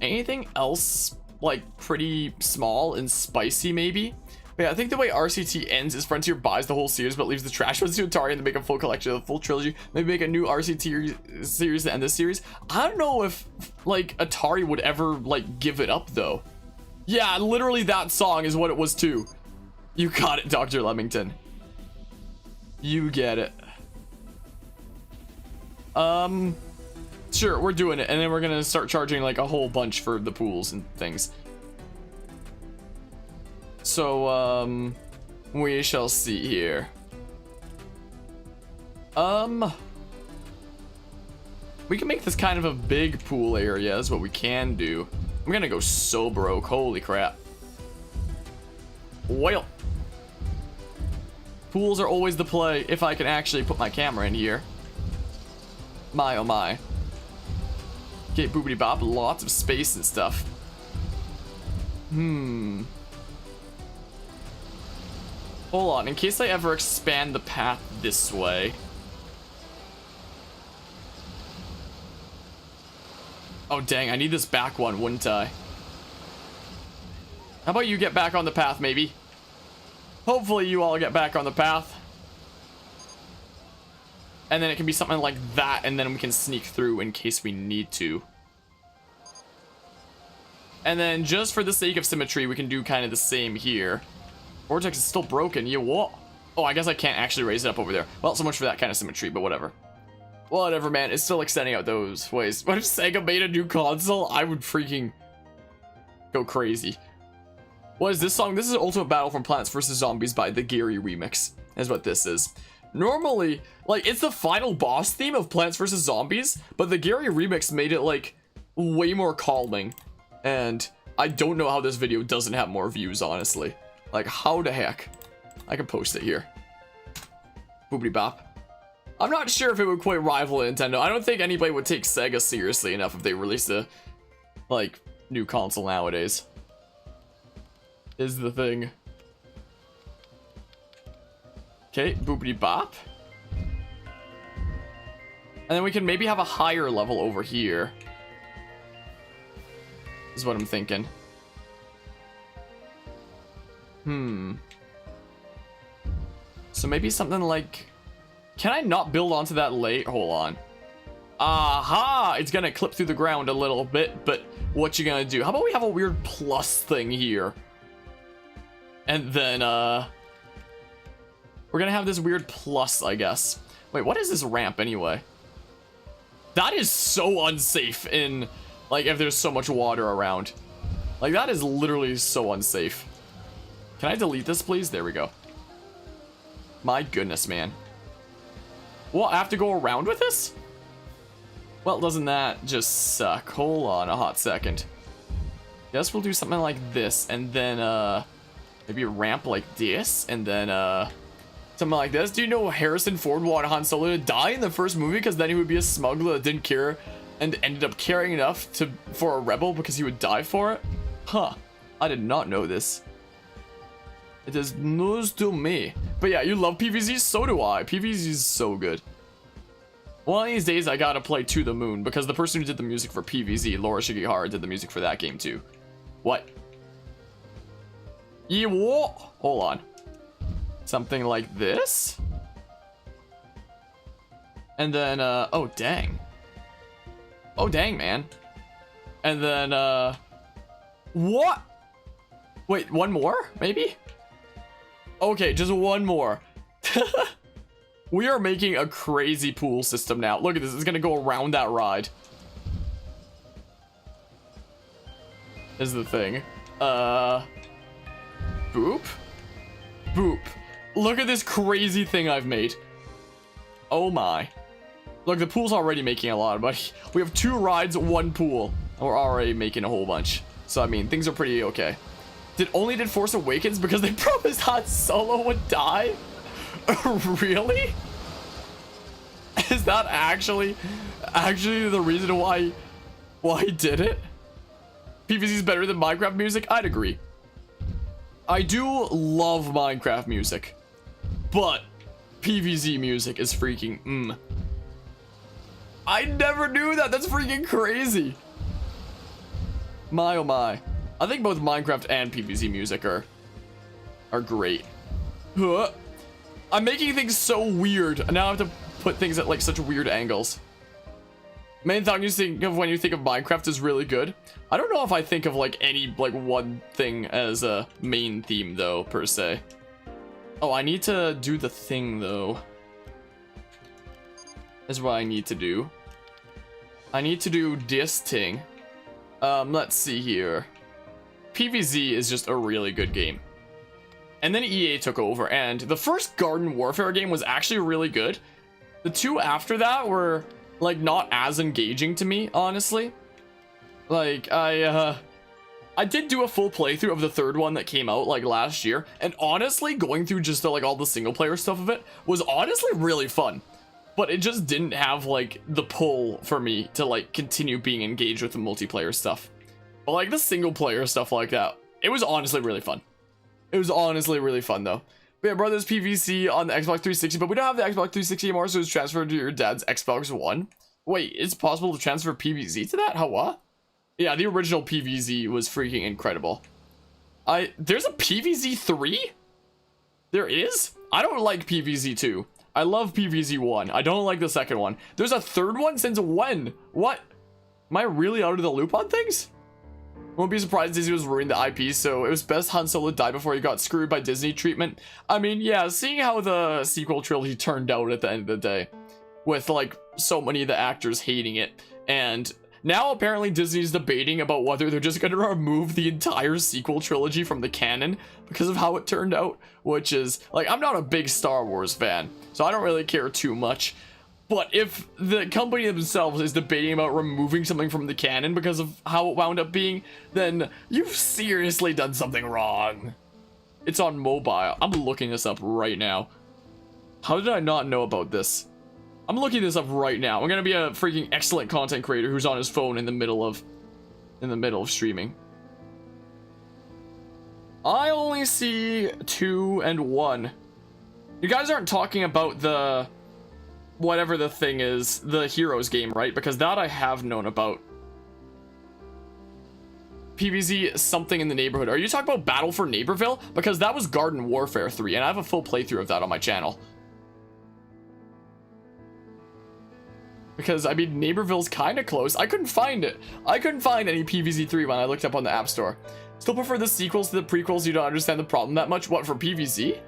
A: Anything else, like, pretty small and spicy, maybe? But yeah, I think the way RCT ends is Frontier buys the whole series but leaves the trash ones to Atari and they make a full collection of the full trilogy. Maybe make a new RCT series to end this series. I don't know if, like, Atari would ever, like, give it up, though. Yeah, literally that song is what it was, too. You got it, Dr. Lemington. You get it. Sure, we're doing it, and then we're gonna start charging like a whole bunch for the pools and things. So, we shall see here. We can make this kind of a big pool area, is what we can do. I'm gonna go so broke, holy crap. Well. Pools are always the play if I can actually put my camera in here. My oh my. Okay, boobity bop, lots of space and stuff. Hold on, in case I ever expand the path this way. Oh dang, I need this back one, wouldn't I? How about you get back on the path, maybe? Hopefully you all get back on the path. And then it can be something like that, and then we can sneak through in case we need to. And then just for the sake of symmetry, we can do kind of the same here. Vortex is still broken. You what? Oh, I guess I can't actually raise it up over there. Well, so much for that kind of symmetry, but whatever. Whatever, man. It's still extending out those ways. What if Sega made a new console? I would freaking go crazy. What is this song? This is Ultimate Battle from Plants vs. Zombies by the Gary remix, is what this is. Normally, like, it's the final boss theme of Plants vs. Zombies, but the Gary remix made it, like, way more calming. And I don't know how this video doesn't have more views, honestly. Like, how the heck? I can post it here. Boobity bop. I'm not sure if it would quite rival Nintendo. I don't think anybody would take Sega seriously enough if they released a, like, new console nowadays. Is the thing. Okay, boopity bop. And then we can maybe have a higher level over here. Is what I'm thinking. So maybe something like... Can I not build onto that late? Hold on. Aha! It's gonna clip through the ground a little bit, but what you gonna do? How about we have a weird plus thing here? And then, we're gonna have this weird plus, I guess. Wait, what is this ramp anyway? That is so unsafe in, like, if there's so much water around. Like, that is literally so unsafe. Can I delete this, please? There we go. My goodness, man. What, I have to go around with this? Well, doesn't that just suck? Hold on a hot second. Guess we'll do something like this, and then, maybe a ramp like this, and then, something like this. Do you know Harrison Ford wanted Han Solo to die in the first movie because then he would be a smuggler that didn't care and ended up caring enough for a rebel because he would die for it? Huh. I did not know this. It is news to me. But yeah, you love PvZ? So do I. PvZ is so good. One of these days, I gotta play To the Moon because the person who did the music for PvZ, Laura Shigehara, did the music for that game too. What? Yeah, what? Hold on. Something like this? And then, oh, dang. Oh, dang, man. And then, what? Wait, one more? Maybe? Okay, just one more. We are making a crazy pool system now. Look at this. It's gonna go around that ride. Is the thing. Boop. Boop. Look at this crazy thing I've made. Oh my. Look, the pool's already making a lot of money. We have 2 rides, 1 pool. And we're already making a whole bunch. So, I mean, things are pretty okay. Only did Force Awakens because they promised Han Solo would die? Really? Is that actually the reason why he did it? PvZ is better than Minecraft music? I'd agree. I do love Minecraft music, but PvZ music is freaking I never knew that. That's freaking crazy. My oh my. I think both Minecraft and PvZ music are great. Huh. I'm making things so weird. And now I have to put things at like such weird angles. Main thing you think of when you think of Minecraft is really good. I don't know if I think of like any like one thing as a main theme though, per se. Oh, I need to do the thing though. That's what I need to do. I need to do this thing. Let's see here. PvZ is just a really good game. And then EA took over, and the first Garden Warfare game was actually really good. The 2 after that were like not as engaging to me, honestly. Like I did do a full playthrough of the 3rd one that came out like last year, and honestly going through just like all the single player stuff of it was honestly really fun. But it just didn't have like the pull for me to like continue being engaged with the multiplayer stuff. But like the single player stuff like that, it was honestly really fun. It was honestly really fun though. But yeah, Brothers PvC on the Xbox 360, but we don't have the Xbox 360 anymore, so it's transferred to your dad's Xbox One. Wait, it's possible to transfer PvZ to that? How, what? Yeah, the original PvZ was freaking incredible. There's a PvZ 3? There is? I don't like PvZ 2. I love PvZ 1. I don't like the second one. There's a 3rd one? Since when? What? Am I really out of the loop on things? Won't be surprised Disney was ruining the IP, so it was best Han Solo died before he got screwed by Disney treatment. I mean, yeah, seeing how the sequel trilogy turned out at the end of the day, with like so many of the actors hating it, and now apparently Disney's debating about whether they're just gonna remove the entire sequel trilogy from the canon because of how it turned out, which is, like, I'm not a big Star Wars fan, so I don't really care too much. But if the company themselves is debating about removing something from the canon because of how it wound up being, then you've seriously done something wrong. It's on mobile. I'm looking this up right now. How did I not know about this? I'm looking this up right now. I'm gonna be a freaking excellent content creator who's on his phone in the middle of streaming. I only see 2 and 1. You guys aren't talking about the whatever the thing is, the Heroes game, right? Because that I have known about. PvZ something in the neighborhood. Are you talking about Battle for Neighborville? Because that was Garden Warfare 3, and I have a full playthrough of that on my channel. Because, I mean, Neighborville's kind of close. I couldn't find it. I couldn't find any PvZ 3 when I looked up on the App Store. Still prefer the sequels to the prequels. You don't understand the problem that much. What, for PvZ?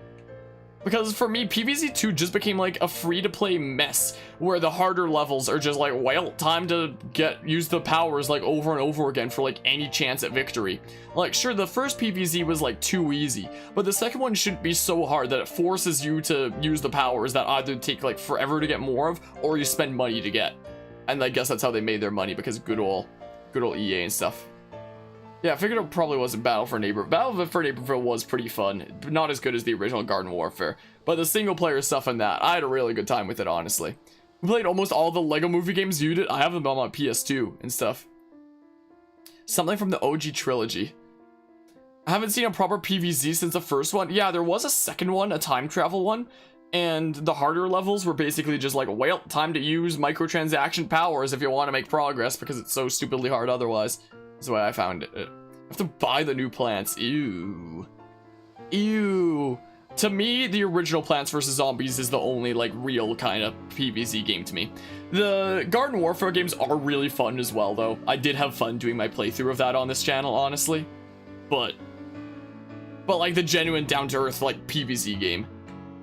A: Because for me, PvZ 2 just became like a free-to-play mess where the harder levels are just like, well, time to use the powers like over and over again for like any chance at victory. Like, sure, the first PvZ was like too easy, but the second one shouldn't be so hard that it forces you to use the powers that either take like forever to get more of or you spend money to get. And I guess that's how they made their money, because good old EA and stuff. Yeah, I figured it probably wasn't Battle for Neighborville. Battle for Neighborville was pretty fun. Not as good as the original Garden Warfare. But the single player stuff in that, I had a really good time with it, honestly. We played almost all the Lego Movie games you did. I have them on my PS2 and stuff. Something from the OG trilogy. I haven't seen a proper PvZ since the first one. Yeah, there was a second one, a time travel one. And the harder levels were basically just like, well, time to use microtransaction powers if you want to make progress, because it's so stupidly hard otherwise. That's the way I found it. I have to buy the new plants. Ew. Ew. To me, the original Plants vs. Zombies is the only, like, real kind of PvZ game to me. The Garden Warfare games are really fun as well, though. I did have fun doing my playthrough of that on this channel, honestly. But like, the genuine down-to-earth, like, PvZ game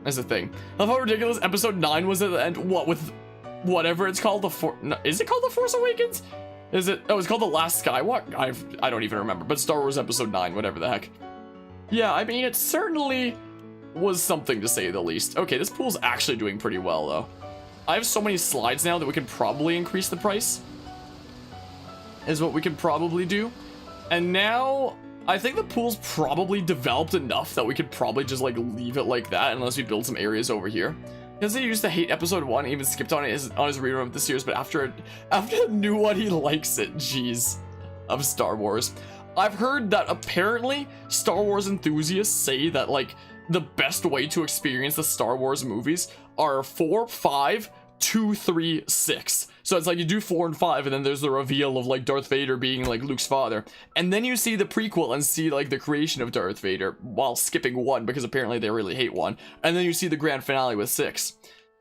A: is the thing. I love how ridiculous episode 9 was at the end. What, with whatever it's called? Is it called The Force Awakens? Is it? Oh, it's called The Last Skywalker? I don't even remember, but Star Wars Episode 9, whatever the heck. Yeah, I mean, it certainly was something, to say the least. Okay, this pool's actually doing pretty well, though. I have so many slides now that we can probably increase the price. Is what we can probably do. And now, I think the pool's probably developed enough that we could probably just, like, leave it like that, unless we build some areas over here. Because he used to hate episode 1, even skipped on his rerun of the series, but after the new one, he likes it. Jeez. Of Star Wars. I've heard that apparently Star Wars enthusiasts say that, like, the best way to experience the Star Wars movies are 4, 5, 2, 3, 6. So it's like you do 4 and 5, and then there's the reveal of, like, Darth Vader being, like, Luke's father. And then you see the prequel and see, like, the creation of Darth Vader while skipping 1, because apparently they really hate 1. And then you see the grand finale with 6.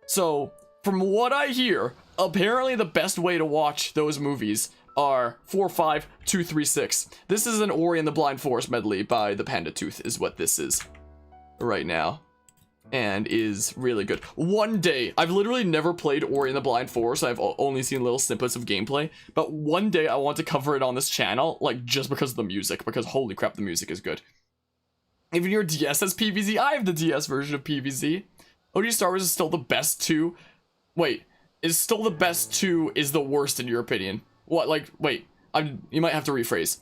A: So, from what I hear, apparently the best way to watch those movies are 4, 5, 2, 3, 6. This is an Ori and the Blind Forest medley by the Panda Tooth, is what this is right now. And is really good. One day, I've literally never played Ori and the Blind Forest. I've only seen little snippets of gameplay. But one day, I want to cover it on this channel, like, just because of the music. Because holy crap, the music is good. Even your DS has PvZ. I have the DS version of PvZ. OG Star Wars is still the best 2. Wait, is still the best 2 is the worst in your opinion? What, like, wait, you might have to rephrase.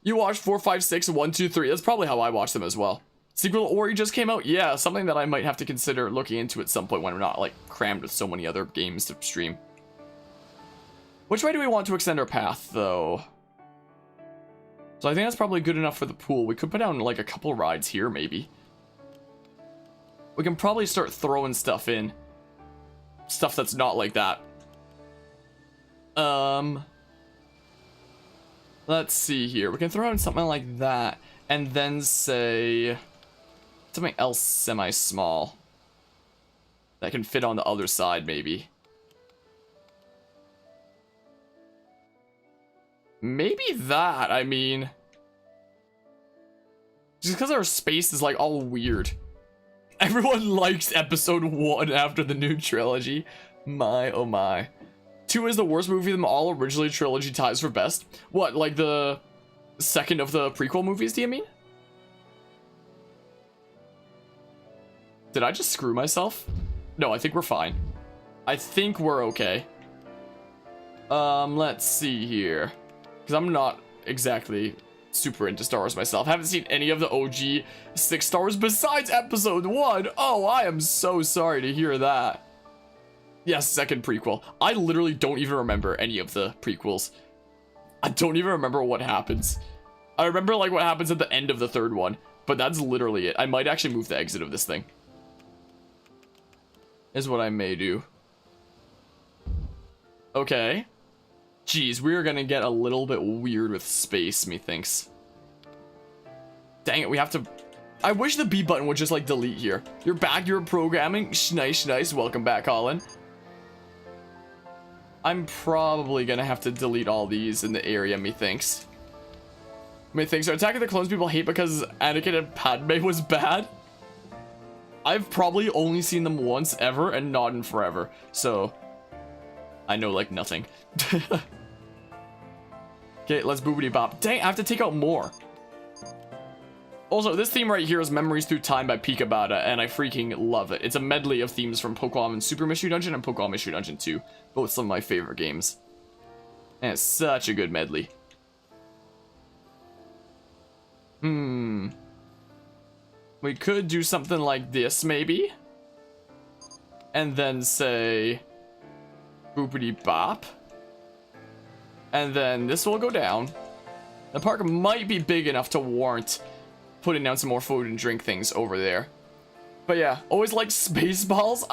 A: You watched 4, 5, 6, 1, 2, 3. That's probably how I watch them as well. Sequel Ori just came out? Yeah, something that I might have to consider looking into at some point when I'm not, like, crammed with so many other games to stream. Which way do we want to extend our path, though? So I think that's probably good enough for the pool. We could put down, like, a couple rides here, maybe. We can probably start throwing stuff in. Stuff that's not like that. Let's see here. We can throw in something like that. And then say something else semi-small that can fit on the other side, maybe. Maybe that, I mean. Just because our space is, like, all weird. Everyone likes episode 1 after the new trilogy. My, oh my. 2 is the worst movie of them all. Originally, trilogy ties for best. What, like the second of the prequel movies, do you mean? Did I just screw myself? No, I think we're fine. I think we're okay. Let's see here. Because I'm not exactly super into Star Wars myself. Haven't seen any of the OG 6 Star Wars besides episode 1. Oh, I am so sorry to hear that. Yes, second prequel. I literally don't even remember any of the prequels. I don't even remember what happens. I remember, like, what happens at the end of the third one, but that's literally it. I might actually move the exit of this thing. Is what I may do. Okay. Jeez, we're gonna get a little bit weird with space, methinks. Dang it, we have to... I wish the B button would just, like, delete here. You're back, you're programming. Nice. Welcome back, Colin. I'm probably gonna have to delete all these in the area, methinks. Methinks. Attack of the Clones people hate because Anakin and Padme was bad. I've probably only seen them once ever and not in forever. So, I know, like, nothing. Okay, let's boobity bop. Dang, I have to take out more. Also, this theme right here is Memories Through Time by Pikabada, and I freaking love it. It's a medley of themes from Pokemon Super Mystery Dungeon and Pokemon Mystery Dungeon 2. Both some of my favorite games. And it's such a good medley. We could do something like this, maybe. And then say... boopity bop. And then this will go down. The park might be big enough to warrant putting down some more food and drink things over there. But yeah, always like Spaceballs.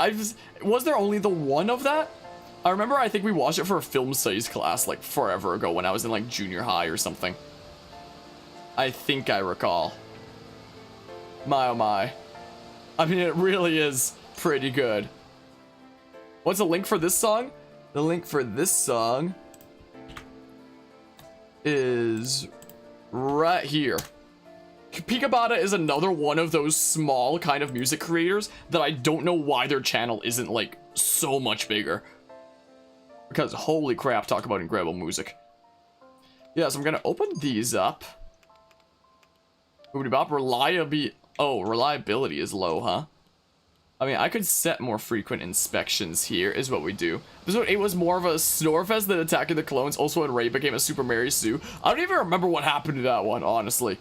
A: Was there only the one of that? I remember I think we watched it for a film studies class like forever ago when I was in like junior high or something. I think I recall. My oh my. I mean, it really is pretty good. What's the link for this song? The link for this song is right here. Pikabada is another one of those small kind of music creators that I don't know why their channel isn't like so much bigger. Because holy crap, talk about incredible music. Yeah, so I'm gonna open these up. Boobity bop, reliability is low, huh? I mean, I could set more frequent inspections here, is what we do. Episode 8 was more of a Snorefest than Attack of the Clones. Also, when Rey became a Super Mary Sue. I don't even remember what happened to that one, honestly.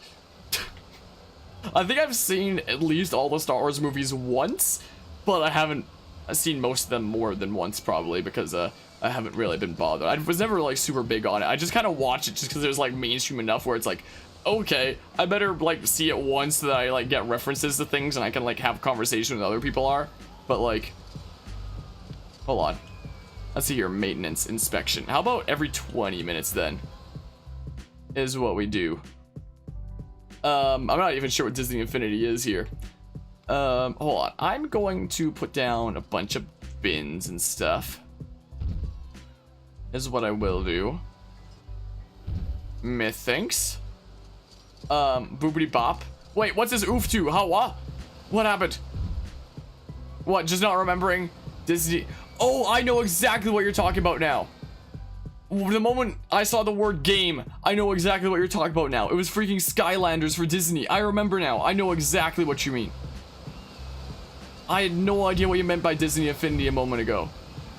A: I think I've seen at least all the Star Wars movies once, but I haven't seen most of them more than once, probably, because I haven't really been bothered. I was never, like, super big on it. I just kind of watch it just because there's, like, mainstream enough where it's like, okay, I better, like, see it once so that I, like, get references to things and I can, like, have a conversation with other people are. But, like, hold on. Let's see here, maintenance, inspection. How about every 20 minutes, then? Is what we do. I'm not even sure what Disney Infinity is here. Hold on. I'm going to put down a bunch of bins and stuff. Is what I will do. Methinks. Boobity bop. Wait, what's this oof to? How, what happened? What, just not remembering Disney? Oh, I know exactly what you're talking about now. The moment I saw the word game, I know exactly what you're talking about now. It was freaking Skylanders for Disney. I remember now. I know exactly what you mean. I had no idea what you meant by Disney Infinity a moment ago.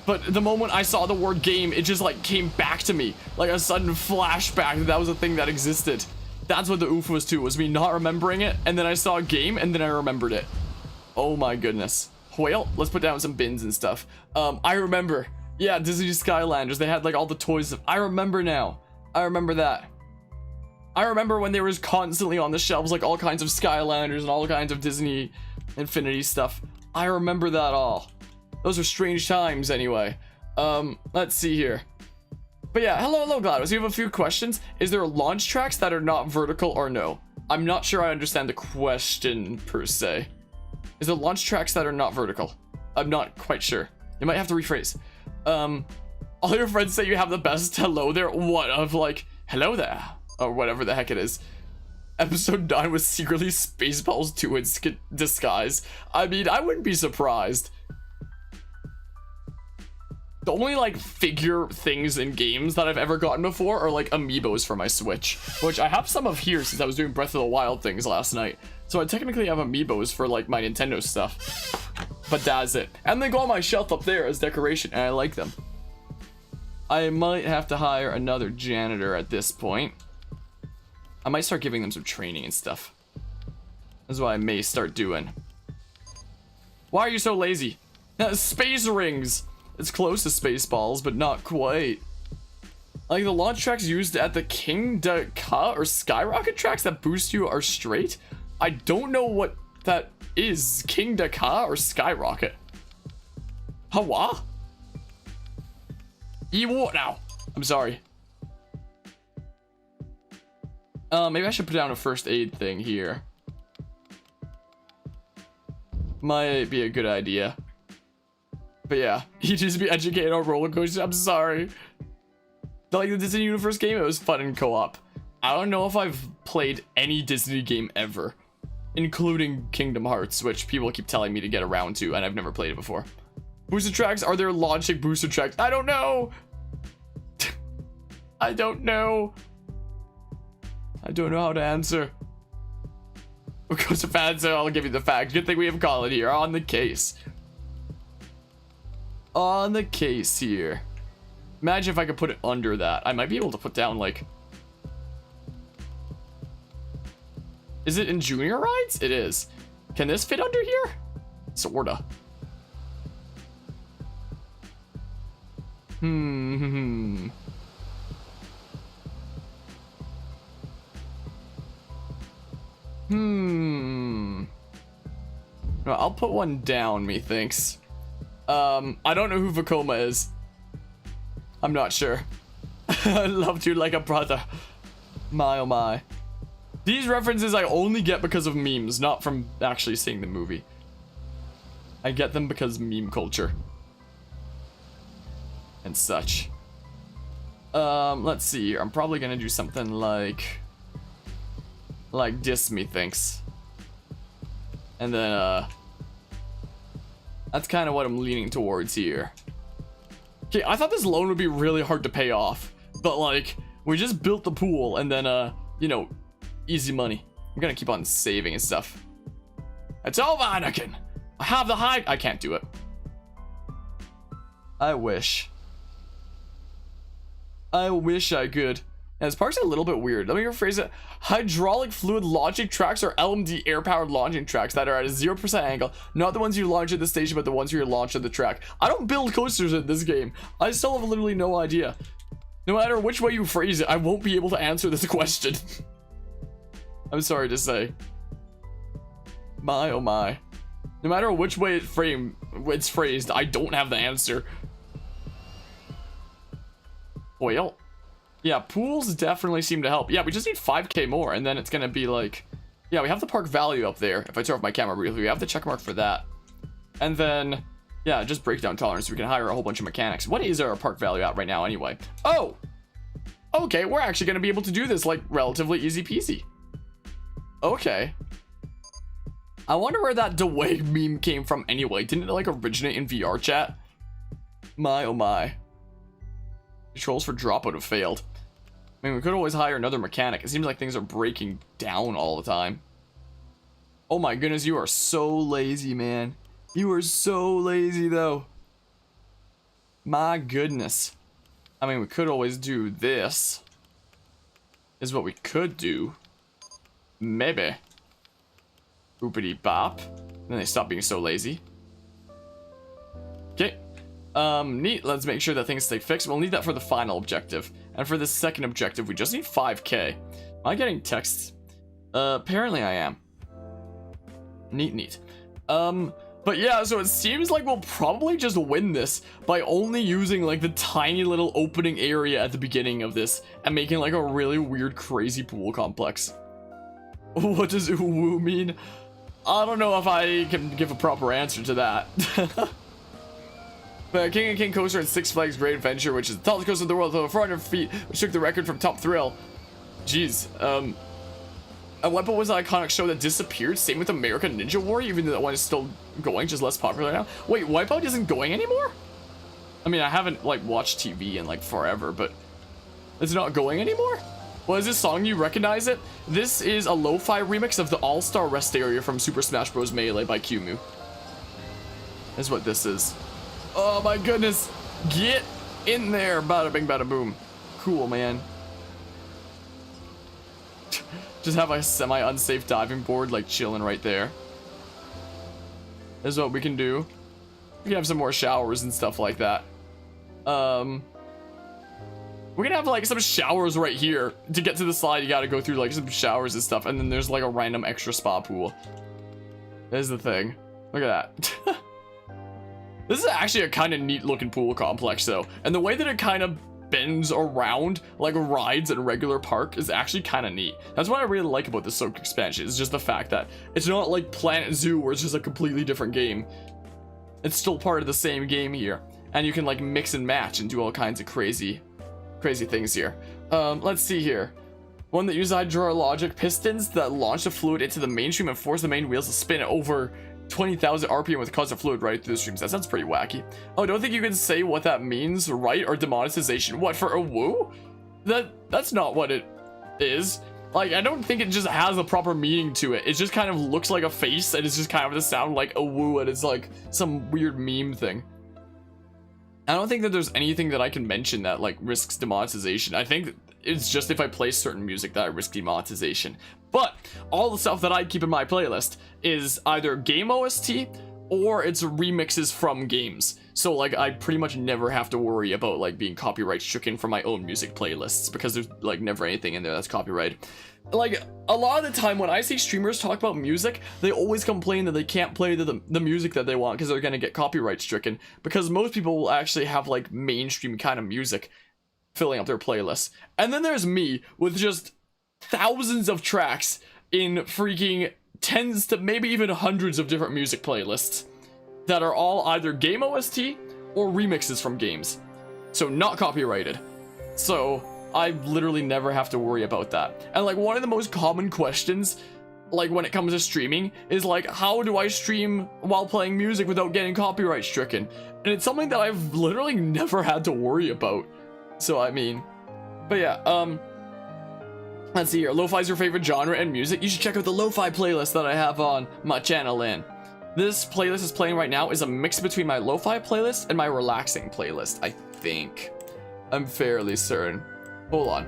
A: But the moment I saw the word game, it just like came back to me. Like a sudden flashback that was a thing that existed. That's what the oof was too, was me not remembering it, and then I saw a game, and then I remembered it. Oh my goodness. Well, let's put down some bins and stuff. I remember. Yeah, Disney Skylanders, they had like all the toys. I remember now. I remember that. I remember when they were constantly on the shelves, like all kinds of Skylanders and all kinds of Disney Infinity stuff. I remember that all. Those are strange times anyway. Let's see here. But yeah, hello GLaDOS. You have a few questions. Is there launch tracks that are not vertical or no? I'm not sure I understand the question per se. Is there launch tracks that are not vertical? I'm not quite sure. You might have to rephrase. All your friends say you have the best hello there. What of like, hello there? Or whatever the heck it is. Episode 9 was secretly Spaceballs 2 in disguise. I mean, I wouldn't be surprised. The only like figure things in games that I've ever gotten before are like amiibos for my Switch, which I have some of here since I was doing Breath of the Wild things last night. So I technically have amiibos for like my Nintendo stuff, but that's it. And they go on my shelf up there as decoration, and I like them. I might have to hire another janitor at this point. I might start giving them some training and stuff. That's what I may start doing. Why are you so lazy? Space rings. It's close to Spaceballs, but not quite. Like the launch tracks used at the King Da Ka or Skyrocket tracks that boost you are straight. I don't know what that is. King Da Ka or Skyrocket? Hawa? What now? I'm sorry. Maybe I should put down a first aid thing here. Might be a good idea. But yeah, you just be educated on roller coasters. I'm sorry. Like the Disney Universe game, it was fun in co-op. I don't know if I've played any Disney game ever, including Kingdom Hearts, which people keep telling me to get around to, and I've never played it before. Booster tracks? Are there logic booster tracks? I don't know. I don't know. I don't know how to answer. Because of fans, I'll give you the facts. Good thing we have Colin here on the case. On the case here. Imagine if I could put it under that. I might be able to put down like... Is it in junior rides? It is. Can this fit under here? Sorta. No, I'll put one down, methinks. I don't know who Vekoma is. I'm not sure. I loved you like a brother. My oh my. These references I only get because of memes, not from actually seeing the movie. I get them because meme culture. And such. Let's see here. I'm probably gonna do something like this, methinks. And then, that's kind of what I'm leaning towards here. Okay, I thought this loan would be really hard to pay off. But, like, we just built the pool and then, you know, easy money. I'm gonna keep on saving and stuff. It's over, Anakin! I have the high... I can't do it. I wish. I wish I could. And this park's a little bit weird. Let me rephrase it. Hydraulic fluid launching tracks are LMD air-powered launching tracks that are at a 0% angle. Not the ones you launch at the station, but the ones you launch at the track. I don't build coasters in this game. I still have literally no idea. No matter which way you phrase it, I won't be able to answer this question. I'm sorry to say. My oh my. No matter which way it's phrased, I don't have the answer. Well, yeah, pools definitely seem to help. Yeah, we just need 5k more, and then it's gonna be like... Yeah, we have the park value up there. If I turn off my camera briefly, we have the check mark for that. And then, yeah, just breakdown tolerance, so we can hire a whole bunch of mechanics. What is our park value at right now anyway? Oh! Okay, we're actually gonna be able to do this, like, relatively easy peasy. Okay. I wonder where that DeWay meme came from anyway. Didn't it, like, originate in VR chat? My oh my. Controls for dropout have failed. I mean, we could always hire another mechanic. It seems like things are breaking down all the time. Oh my goodness, you are so lazy, man. You are so lazy, though. My goodness. I mean, we could always do this. Is what we could do. Maybe. Boopity bop. Then they stop being so lazy. Okay. Neat. Let's make sure that things stay fixed. We'll need that for the final objective. And for the second objective, we just need 5k. Am I getting texts? Apparently I am. Neat. But yeah, so it seems like we'll probably just win this by only using like the tiny little opening area at the beginning of this and making like a really weird, crazy pool complex. What does woo mean? I don't know if I can give a proper answer to that. But King and King Coaster and Six Flags Great Adventure, which is the tallest coaster in the world, over 400 feet, which took the record from Top Thrill. Jeez. And Wipeout was an iconic show that disappeared. Same with American Ninja Warrior, even though that one is still going, just less popular now. Wait, Wipeout isn't going anymore? I mean, I haven't, like, watched TV in, like, forever, but it's not going anymore? What is this song? You recognize it? This is a lo-fi remix of the All-Star Rest Area from Super Smash Bros. Melee by Qmu. That's what this is. Oh my goodness. Get in there. Bada bing, bada boom. Cool, man. Just have a semi-unsafe diving board, like, chilling right there. This is what we can do. We can have some more showers and stuff like that. We're gonna have, like, some showers right here. To get to the slide, you gotta go through, like, some showers and stuff. And then there's, like, a random extra spa pool. There's the thing. Look at that. This is actually a kind of neat looking pool complex, though. And the way that it kind of bends around like rides in regular park is actually kind of neat. That's what I really like about the Soak expansion. It's just the fact that it's not like Planet Zoo where it's just a completely different game. It's still part of the same game here, and you can like mix and match and do all kinds of crazy things here. Let's see here. One that uses hydrologic pistons that launch the fluid into the mainstream and force the main wheels to spin over 20,000 RPM with constant fluid right through the streams. That sounds pretty wacky. Oh, don't think you can say what that means, right? Or demonetization. What, for a woo? That's not what it is. Like, I don't think it just has a proper meaning to it. It just kind of looks like a face, and it's just kind of to sound like a woo, and it's like some weird meme thing. I don't think that there's anything that I can mention that like risks demonetization. I think it's just if I play certain music that I risk demonetization. But all the stuff that I keep in my playlist is either game OST or it's remixes from games. So like I pretty much never have to worry about like being copyright stricken for my own music playlists because there's like never anything in there that's copyrighted. Like a lot of the time when I see streamers talk about music, they always complain that they can't play the music that they want because they're gonna get copyright stricken, because most people will actually have like mainstream kind of music filling up their playlists. And then there's me with just thousands of tracks in freaking tens to maybe even hundreds of different music playlists that are all either game OST or remixes from games. So not copyrighted. So I literally never have to worry about that. And like one of the most common questions like when it comes to streaming is like, how do I stream while playing music without getting copyright stricken? And it's something that I've literally never had to worry about. So I mean, but yeah, let's see here. Lo-fi is your favorite genre and music? You should check out the lo-fi playlist that I have on my channel. This playlist is playing right now is a mix between my lo-fi playlist and my relaxing playlist, I think. I'm fairly certain. Hold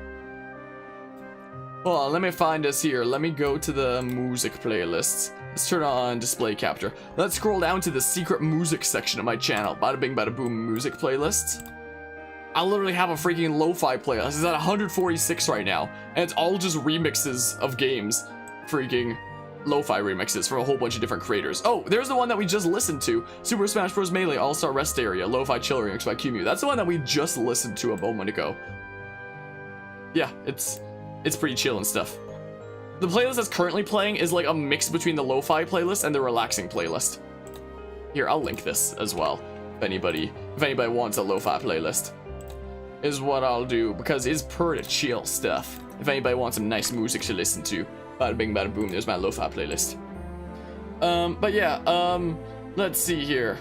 A: on, let me find us here. Let me go to the music playlists. Let's turn on display capture. Let's scroll down to the secret music section of my channel. Bada bing bada boom music playlists. I literally have a freaking lo-fi playlist. It's at 146 right now, and it's all just remixes of games. Freaking lo-fi remixes from a whole bunch of different creators. Oh, there's the one that we just listened to. Super Smash Bros. Melee All-Star Rest Area, Lo-Fi Chill Remix by QMU. That's the one that we just listened to a moment ago. Yeah, it's pretty chill and stuff. The playlist that's currently playing is like a mix between the lo-fi playlist and the relaxing playlist. Here, I'll link this as well. If anybody wants a lo-fi playlist, is what I'll do, because it's pretty chill stuff. If anybody wants some nice music to listen to, bada bing bada boom, there's my lo-fi playlist. But yeah, let's see here.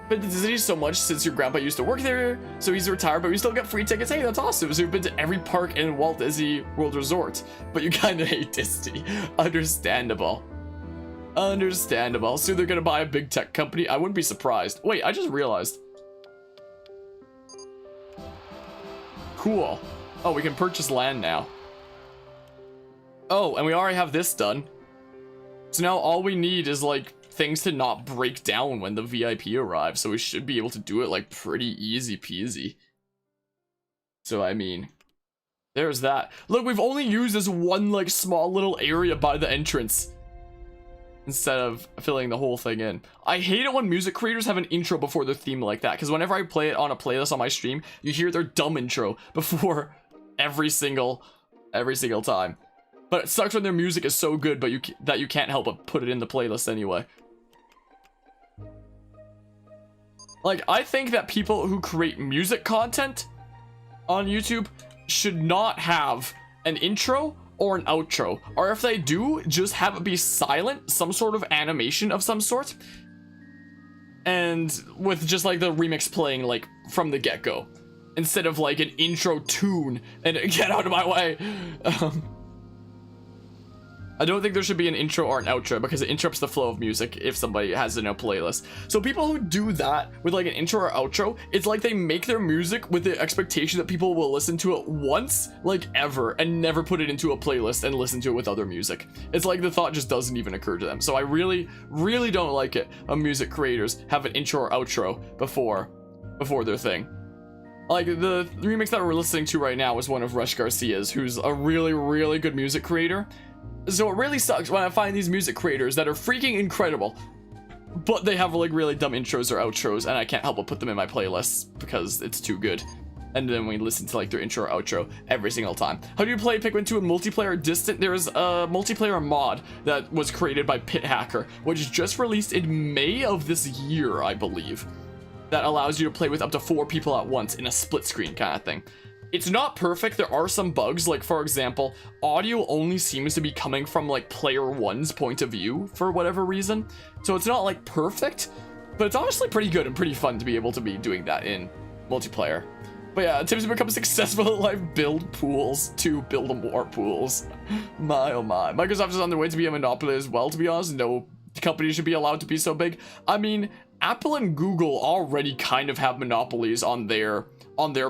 A: But the city so much since your grandpa used to work there, so he's retired, but we still get free tickets. Hey, that's awesome. So you've been to every park in Walt Disney World Resort, but you kind of hate Disney. Understandable. Understandable. So they're gonna buy a big tech company. I wouldn't be surprised. Wait, I just realized. Cool. Oh, we can purchase land now. Oh, and we already have this done. So now all we need is like things to not break down when the VIP arrives, so we should be able to do it like pretty easy peasy. So I mean, there's that. Look, we've only used this one like small little area by the entrance instead of filling the whole thing in. I hate it when music creators have an intro before their theme like that, because whenever I play it on a playlist on my stream, you hear their dumb intro before every single time. But it sucks when their music is so good, but you can't help but put it in the playlist anyway. Like, I think that people who create music content on YouTube should not have an intro or an outro. Or if they do, just have it be silent, some sort of animation of some sort. And with just like the remix playing like from the get-go. Instead of like an intro tune and get out of my way. I don't think there should be an intro or an outro because it interrupts the flow of music if somebody has in a playlist. So people who do that with like an intro or outro, it's like they make their music with the expectation that people will listen to it once, like ever, and never put it into a playlist and listen to it with other music. It's like the thought just doesn't even occur to them. So I really, really don't like it when music creators have an intro or outro before their thing. Like the remix that we're listening to right now is one of Rush Garcia's, who's a really, really good music creator. So it really sucks when I find these music creators that are freaking incredible, but they have like really dumb intros or outros, and I can't help but put them in my playlists because it's too good. And then we listen to like their intro or outro every single time. How do you play Pikmin 2 in multiplayer distant? There's a multiplayer mod that was created by Pit Hacker, which just released in May of this year, I believe, that allows you to play with up to 4 people at once in a split screen kind of thing. It's not perfect. There are some bugs, like for example, audio only seems to be coming from like player 1's point of view for whatever reason. So it's not like perfect, but it's honestly pretty good and pretty fun to be able to be doing that in multiplayer. But yeah, tips to become successful at life: build pools to build more pools. My oh my. Microsoft is on their way to be a monopoly as well, to be honest. No company should be allowed to be so big. I mean, Apple and Google already kind of have monopolies on their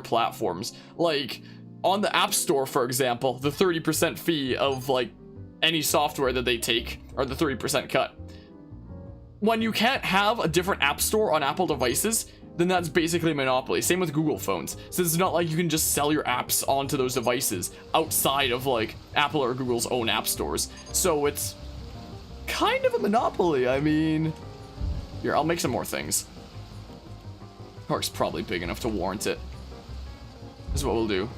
A: platforms. Like, on the App Store, for example, the 30% fee of like any software that they take, or the 30% cut. When you can't have a different app store on Apple devices, then that's basically a monopoly. Same with Google phones. So it's not like you can just sell your apps onto those devices outside of like Apple or Google's own app stores. So it's kind of a monopoly. I mean, here, I'll make some more things. Park's probably big enough to warrant it. This is what we'll do.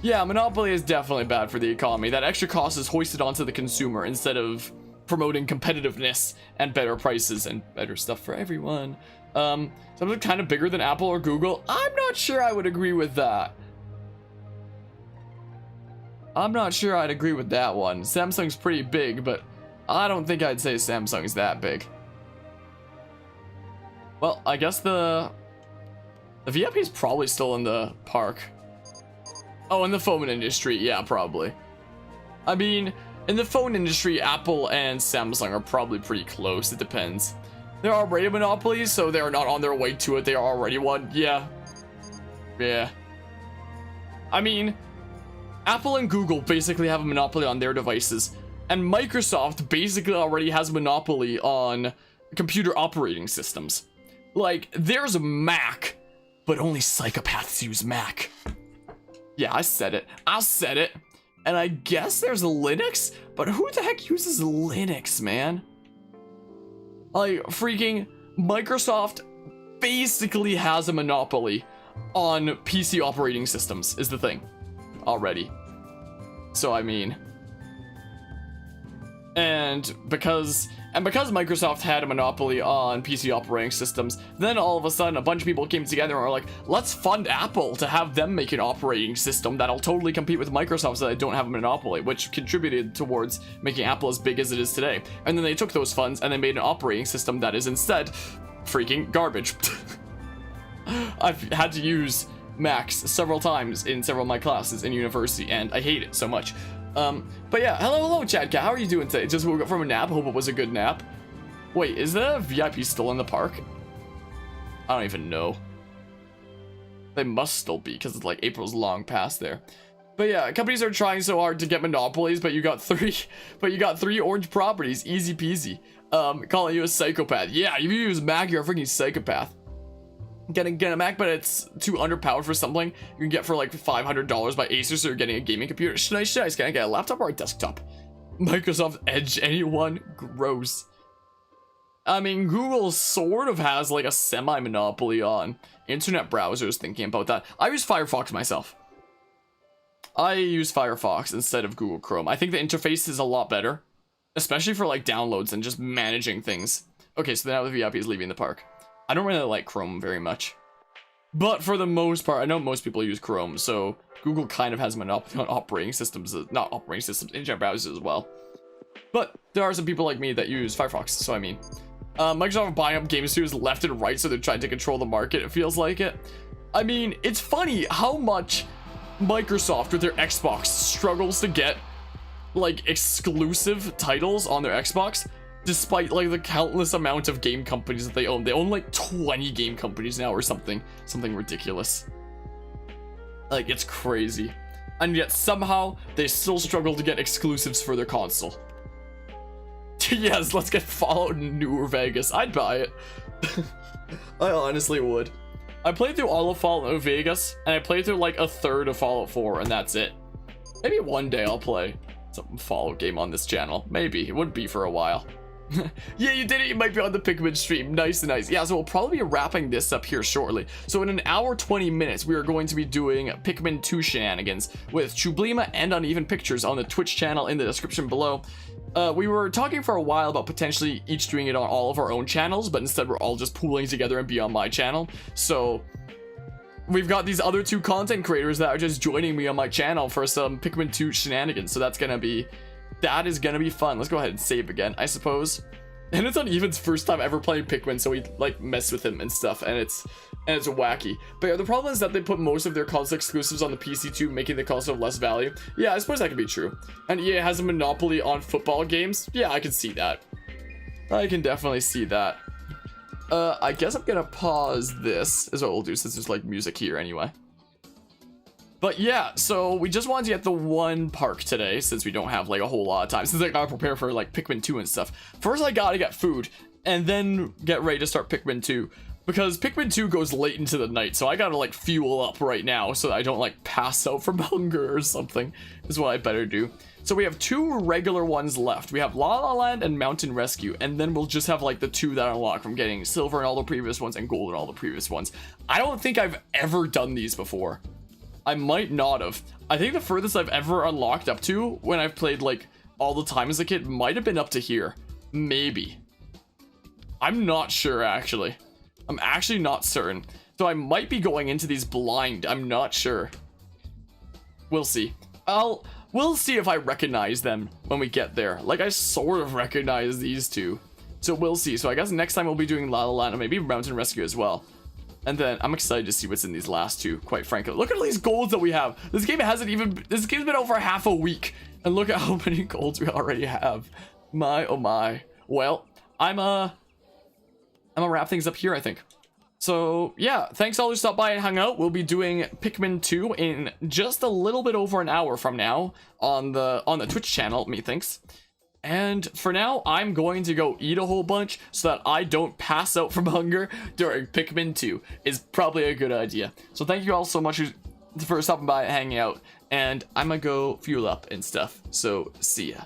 A: Yeah, monopoly is definitely bad for the economy. That extra cost is hoisted onto the consumer instead of promoting competitiveness and better prices and better stuff for everyone. Something kind of bigger than Apple or Google. I'm not sure I would agree with that. I'm not sure I'd agree with that one. Samsung's pretty big, but I don't think I'd say Samsung's that big. Well, I guess the VIP is probably still in the park. Oh, in the phone industry, yeah, probably. I mean, in the phone industry, Apple and Samsung are probably pretty close. It depends. They're already monopolies, so they're not on their way to it. They are already one. Yeah. Yeah. I mean, Apple and Google basically have a monopoly on their devices, and Microsoft basically already has a monopoly on computer operating systems. Like, there's Mac, but only psychopaths use Mac. Yeah, I said it. I said it. And I guess there's Linux, but who the heck uses Linux, man? Like, freaking Microsoft basically has a monopoly on PC operating systems, is the thing, already. So, I mean, and because Microsoft had a monopoly on PC operating systems, then all of a sudden a bunch of people came together and were like, let's fund Apple to have them make an operating system that'll totally compete with Microsoft so they don't have a monopoly, which contributed towards making Apple as big as it is today. And then they took those funds and they made an operating system that is instead freaking garbage. I've had to use Macs several times in several of my classes in university, and I hate it so much. But yeah, hello Chad Cat, how are you doing today? Just woke up from a nap, hope it was a good nap. Wait, is the VIP still in the park? I don't even know. They must still be, because it's like April's long past there. But yeah, companies are trying so hard to get monopolies, but you got three orange properties, easy peasy. Calling you a psychopath. Yeah, if you use Mac, you're a freaking psychopath. Get a Mac, but it's too underpowered for something you can get for like $500 by Acer, so you're getting a gaming computer. Nice. Can I get a laptop or a desktop? Microsoft Edge, anyone? Gross. I mean, Google sort of has like a semi-monopoly on internet browsers, thinking about that. I use Firefox myself. I use Firefox instead of Google Chrome. I think the interface is a lot better, especially for like downloads and just managing things. Okay, so now the VIP is leaving the park. I don't really like Chrome very much, but for the most part, I know most people use Chrome, so Google kind of has a monopoly on operating systems, not operating systems, internet browsers as well. But there are some people like me that use Firefox, so I mean, Microsoft are buying up game studios left and right, so they're trying to control the market, it feels like it. I mean, it's funny how much Microsoft with their Xbox struggles to get like exclusive titles on their Xbox, despite like the countless amount of game companies that they own. They own like 20 game companies now or something ridiculous. Like, it's crazy. And yet somehow they still struggle to get exclusives for their console. Yes, let's get Fallout New Vegas. I'd buy it. I honestly would. I played through all of Fallout New Vegas, and I played through like a third of Fallout 4, and that's it. Maybe one day I'll play some Fallout game on this channel. Maybe. It would be for a while. Yeah, you did it. You might be on the Pikmin stream. Nice, nice. Yeah, so we'll probably be wrapping this up here shortly. So in an hour, 20 minutes, we are going to be doing Pikmin 2 shenanigans with Chublima and Uneven Pictures on the Twitch channel in the description below. We were talking for a while about potentially each doing it on all of our own channels, but instead we're all just pooling together and be on my channel. So we've got these other 2 content creators that are just joining me on my channel for some Pikmin 2 shenanigans. So that is gonna be fun. Let's go ahead and save again, I suppose. And it's Uneven's first time ever playing Pikmin, so we like mess with him and stuff, and it's wacky. But yeah, the problem is that they put most of their console exclusives on the PC too, making the console of less value. Yeah, I suppose that could be true. And EA has a monopoly on football games. Yeah, I can see that. I can definitely see that. I guess I'm gonna pause this, is what we'll do, since there's like music here anyway. But yeah, so we just wanted to get the 1 park today, since we don't have like a whole lot of time, since I gotta prepare for like Pikmin 2 and stuff. First I gotta get food, and then get ready to start Pikmin 2, because Pikmin 2 goes late into the night, so I gotta like fuel up right now, so that I don't like pass out from hunger or something, is what I better do. So we have 2 regular ones left. We have La La Land and Mountain Rescue, and then we'll just have like the 2 that unlock from getting silver in all the previous ones and gold in all the previous ones. I don't think I've ever done these before. I might not have. I think the furthest I've ever unlocked up to when I've played like all the time as a kid might have been up to here. Maybe. I'm not sure actually. I'm actually not certain. So I might be going into these blind. I'm not sure. We'll see. We'll see if I recognize them when we get there. Like I sort of recognize these 2. So we'll see. So I guess next time we'll be doing La La Land and maybe Mountain Rescue as well. And then I'm excited to see what's in these last 2, quite frankly. Look at all these golds that we have. This game's been over half a week. And look at how many golds we already have. My, oh my. Well, I'm gonna wrap things up here, I think. So yeah, thanks all who stopped by and hung out. We'll be doing Pikmin 2 in just a little bit over an hour from now on the Twitch channel, methinks. And for now, I'm going to go eat a whole bunch so that I don't pass out from hunger during Pikmin 2. Is probably a good idea. So thank you all so much for stopping by and hanging out. And I'm gonna go fuel up and stuff. So see ya.